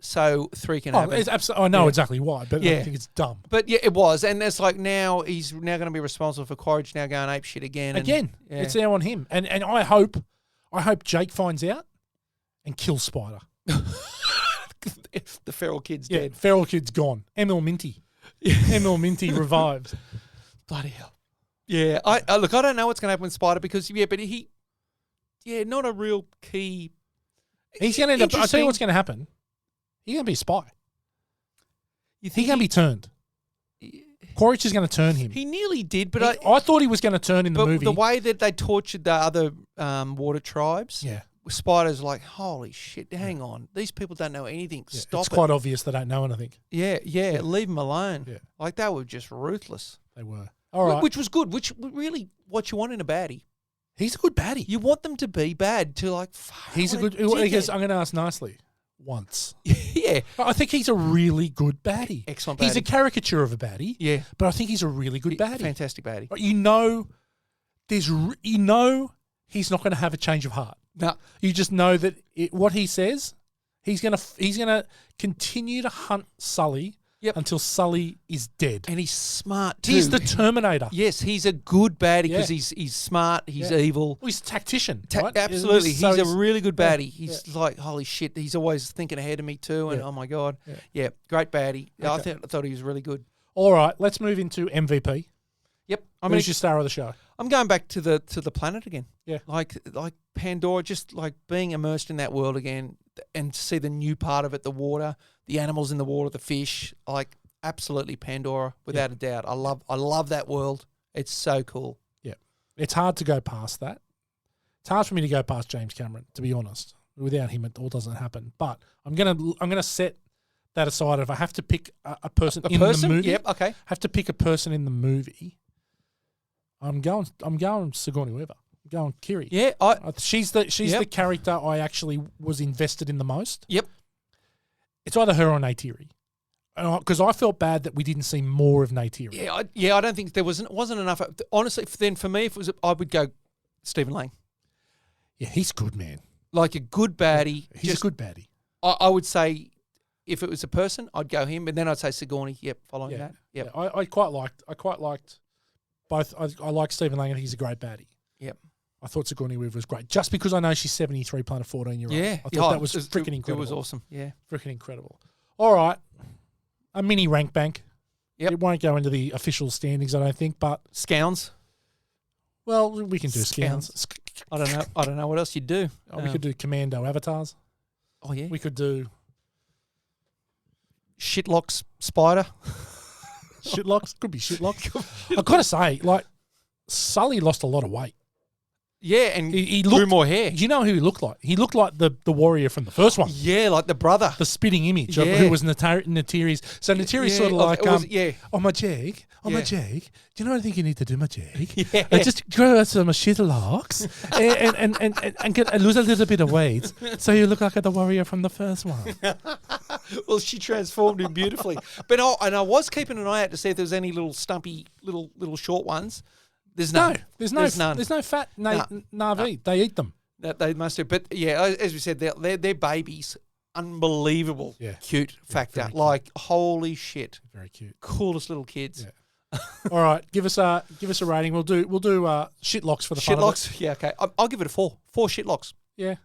So 3 can happen. It's absolutely. I know Yeah. exactly why, but Yeah. I think it's dumb. But yeah, it was, and it's like now he's now going to be responsible for Quaritch now going ape shit again. Again, yeah. it's now on him, and I hope Jake finds out and kills Spider. The feral kid's Yeah, dead. feral kid's gone. Emil Minty. Emil Minty revives. Bloody hell. Yeah, I look. I don't know what's going to happen with Spider because but not a real key. He's going to end up. I'll tell you what's going to happen. He's going to be a spy. He's He's going to be turned. Quaritch is going to turn him. He nearly did, but I thought he was going to turn in the movie. the way that they tortured the other water tribes, Yeah. Spider's like, holy shit, hang on. These people don't know anything. Yeah, Stop it's it. quite obvious they don't know anything. Yeah, leave them alone. Yeah. Like, they were just ruthless. They were. All right. Which was good, which really what you want in a baddie. He's a good baddie. You want them to be bad, to like, fuck. He's a what good. dickhead. Because I'm going to ask nicely. Once. Yeah. I think he's a really good baddie. Excellent He's a baddie. caricature of a baddie. Yeah. But I think he's a really good baddie. Fantastic baddie. But he's not going to have a change of heart. No. You just know that what he says, he's gonna continue to hunt Sully until Sully is dead. And he's smart too. He's the Terminator. Yes, he's a good baddie because Yeah. he's smart, he's evil. Well, he's a tactician. Right? Absolutely. So He's a really good yeah, baddie. He's like, holy shit, he's always thinking ahead of me too. And Yeah. oh my God. Yeah. Yeah, great baddie. Okay. I thought he was really good. All right, let's move into MVP. Yep. Who's your star of the show? I'm going back to the planet again. Yeah. Like Pandora, just like being immersed in that world again and to see the new part of it, the water, the animals in the water, the fish, like absolutely Pandora, without a doubt. I love that world. It's so cool. Yeah. It's hard to go past that. It's hard for me to go past James Cameron, to be honest. Without him, it all doesn't happen. But I'm gonna set that aside. If I have to pick a person in the movie, Yep, okay. have to pick a person in the movie, I'm going Sigourney Weaver. I'm going Kiri. Yeah, She's the character I actually was invested in the most. Yep. It's either her or Neytiri. Because I felt bad that we didn't see more of Neytiri. I don't think there wasn't enough. Honestly, then for me, if it was, I would go Stephen Lang. Yeah, he's good, man. Like a good baddie. He's a good baddie. I would say if it was a person, I'd go him, and then I'd say Sigourney. Yep, following that. Yep. Yeah, I quite liked both. I like Stephen Lang. I think he's a great baddie. Yep. I thought Sigourney Weaver was great, just because I know she's 73 playing a 14-year-old. Yeah. I thought that was freaking incredible. It was awesome. Yeah. Freaking incredible. All right, a mini rank bank. Yep. It won't go into the official standings, I don't think, but Scounds. well, we can do scans. I don't know what else you'd do. We could do commando avatars. Oh yeah. We could do Shitlocks Spider. shitlocks. Could be shitlocks. I've got to say, like, Sully lost a lot of weight. Yeah, and He grew looked more hair. You know who he looked like? He looked like the warrior from the first one. Yeah, like the brother. The spitting image of Yeah. who was Natiri's. So Natiri's sort of like, my Jake, my Jake, do you know what I think you need to do, my Jake? Yeah. Just grow out some shitlocks and lose a little bit of weight so you look like the warrior from the first one. Well, she transformed him beautifully. But I was keeping an eye out to see if there was any little stumpy, little short ones. There's none. There's none. There's no fat Navi. They eat them. That they must have. But yeah, as we said, they're babies. unbelievable Yeah. cute factor. very cute. Like, holy shit. Very cute. Coolest little kids. Yeah. All right, give us a rating. We'll do shitlocks for the fun of it. Shitlocks? Yeah, okay. I'll give it a 4. 4 shitlocks. Yeah,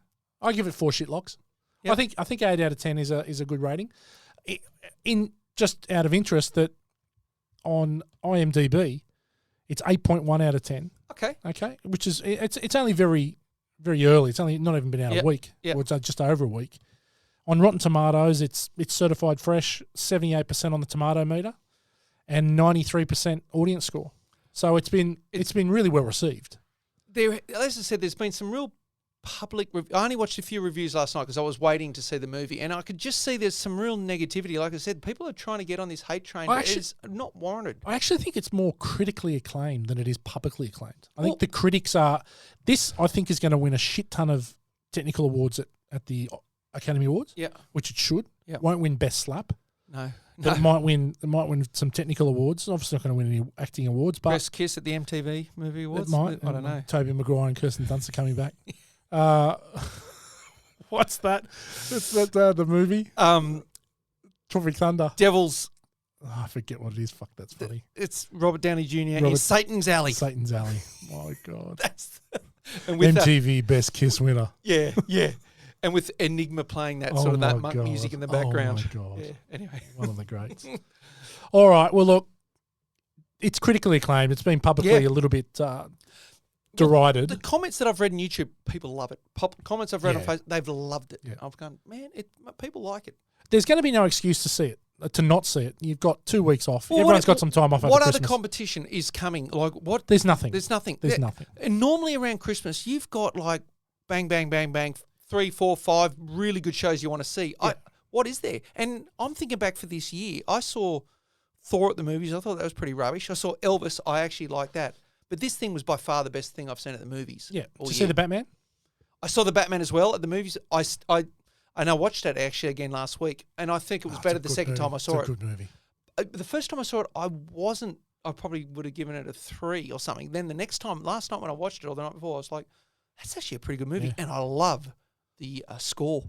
I give it 4 shitlocks. Yep. I think 8 out of 10 is a good rating. In just out of interest, that on IMDb, it's 8.1 out of 10. Okay. Okay, which is it's only very very early. It's only not even been out a week. Yep. Or it's just over a week. On Rotten Tomatoes, it's certified fresh, 78% on the tomato meter, and 93% audience score. So it's been really well received. There, as I said, there's been some real public. I only watched a few reviews last night because I was waiting to see the movie, and I could just see there's some real negativity. Like I said, people are trying to get on this hate train, but it's not warranted. I actually think it's more critically acclaimed than it is publicly acclaimed. I think the critics are. This, I think, is going to win a shit ton of technical awards at the Academy Awards. Yeah, which it should. Yeah, Won't win Best Slap. No. But it might win some technical awards. Obviously not going to win any acting awards. But Best Kiss at the MTV Movie Awards? It might. I don't know. Toby Maguire and Kirsten Dunst are coming back. What's that? That's the movie? Tropic Thunder. Devils. Oh, I forget what it is. Fuck, that's funny. It's Robert Downey Jr. in Satan's Alley. Satan's Alley. My God. And with MTV Best Kiss winner. Yeah. And with Enigma playing that sort of that monk music in the background. Oh, my God. Yeah. Anyway. One of the greats. All right. Well, look, it's critically acclaimed. It's been publicly a little bit derided. The comments that I've read on YouTube, people love it. Comments I've read on Facebook, they've loved it. Yeah. I've gone, man, people like it. There's going to be no excuse to see it, to not see it. You've got 2 weeks off. Everyone's got some time off over What Christmas. other competition is coming? Like what? There's nothing. There's nothing. There's nothing. And normally around Christmas, you've got like bang, bang, bang, bang, 3, 4, 5 really good shows you want to see. Yeah. What is there? And I'm thinking back for this year. I saw Thor at the movies. I thought that was pretty rubbish. I saw Elvis. I actually liked that. But this thing was by far the best thing I've seen at the movies. Yeah. Did you see the Batman? I saw the Batman as well at the movies. I watched it actually again last week, and I think it was better the second time I saw it. It's a good movie. The first time I saw it, I probably would have given it a 3 or something. Then the next time, last night when I watched it, or the night before, I was like, that's actually a pretty good movie. Yeah. And I love the score.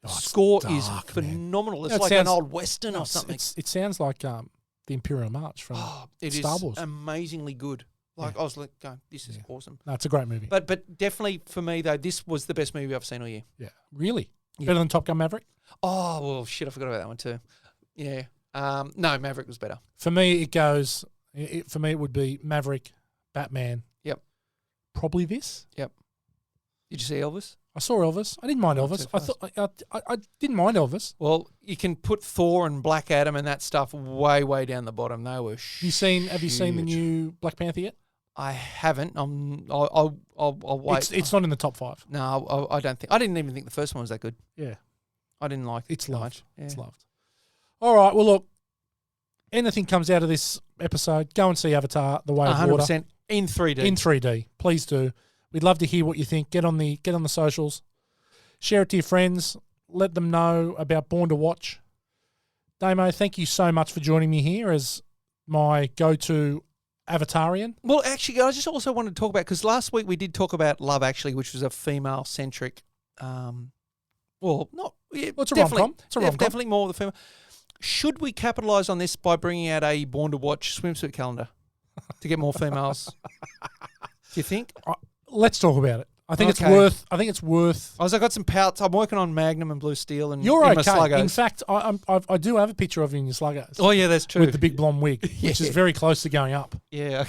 The Oh, score dark, is man. phenomenal. It's It like sounds- an old Western or something. It sounds like the Imperial March from It Star is Wars. amazingly good. Like I was like, going, this is awesome. No, it's a great movie. But definitely for me though, this was the best movie I've seen all year. Yeah. Really? Yeah. Better than Top Gun Maverick? Oh well, shit! I forgot about that one too. Yeah. No, Maverick was better. For me, it goes. For me, it would be Maverick, Batman. Yep. Probably this. Yep. Did you see Elvis? I saw Elvis. I didn't mind Not Elvis. too I fast. thought I didn't mind Elvis. Well, you can put Thor and Black Adam and that stuff way down the bottom. They were. Have you seen the new Black Panther yet? I haven't. I'll wait. It's not in the top 5. No, I don't think. I didn't even think the first one was that good. Yeah. I didn't like it. It's that loved. much. Yeah. It's loved. All right. Well, look. Anything comes out of this episode, go and see Avatar: The Way of Water 100% in 3D. in 3D. Please do. We'd love to hear what you think. Get on the socials. Share it to your friends. Let them know about Born to Watch. Damo, thank you so much for joining me here as my go-to Avatarian. Well, actually, I just also wanted to talk about, because last week we did talk about Love Actually, which was a female-centric. It's a rom-com. It's a rom-com. Definitely more of the female. Should we capitalise on this by bringing out a Born to Watch swimsuit calendar to get more females? Do you think? Let's talk about it. I think Okay. it's worth. I got some pouts. I'm working on Magnum and Blue Steel and You're in my okay. Sluggos. In fact, I do have a picture of you in your Sluggos. Oh yeah, that's true. With the big blonde wig, which is very close to going up. Yeah.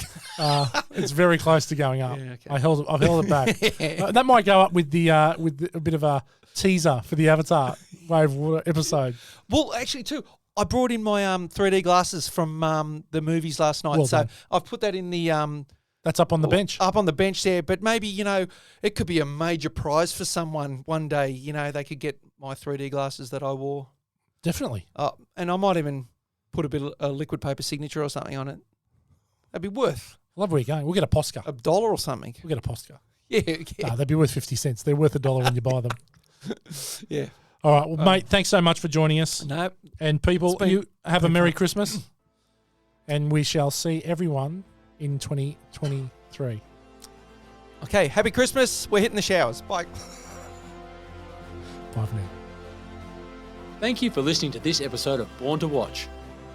It's very close to going up. Yeah, okay. I've held it back. That might go up with a bit of a teaser for the Avatar Wave Water episode. Well, actually, too, I brought in my 3D glasses from the movies last night, Well so done. I've put that in the That's up on the bench. up on the bench there. But maybe it could be a major prize for someone one day. They could get my 3D glasses that I wore, Definitely. and I might even put a bit of a liquid paper signature or something on it. That'd be worth Love where you're going. We'll get a Posca. $1 or something. We'll get a Posca. Yeah. No, they'd be worth 50 cents. They're worth $1 when you buy them. Yeah. All right. Well, mate, thanks so much for joining us. No. And people, It's been- you have a Merry Christmas. And we shall see everyone in 2023. Okay. Happy Christmas. We're hitting the showers. Bye. Bye for now. Thank you for listening to this episode of Born to Watch.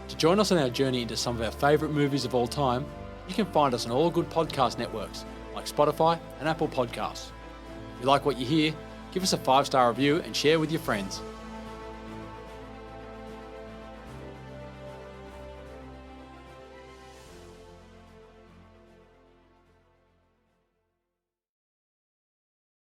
To join us on our journey into some of our favourite movies of all time, you can find us on all good podcast networks like Spotify and Apple Podcasts. If you like what you hear, give us a 5-star review and share with your friends.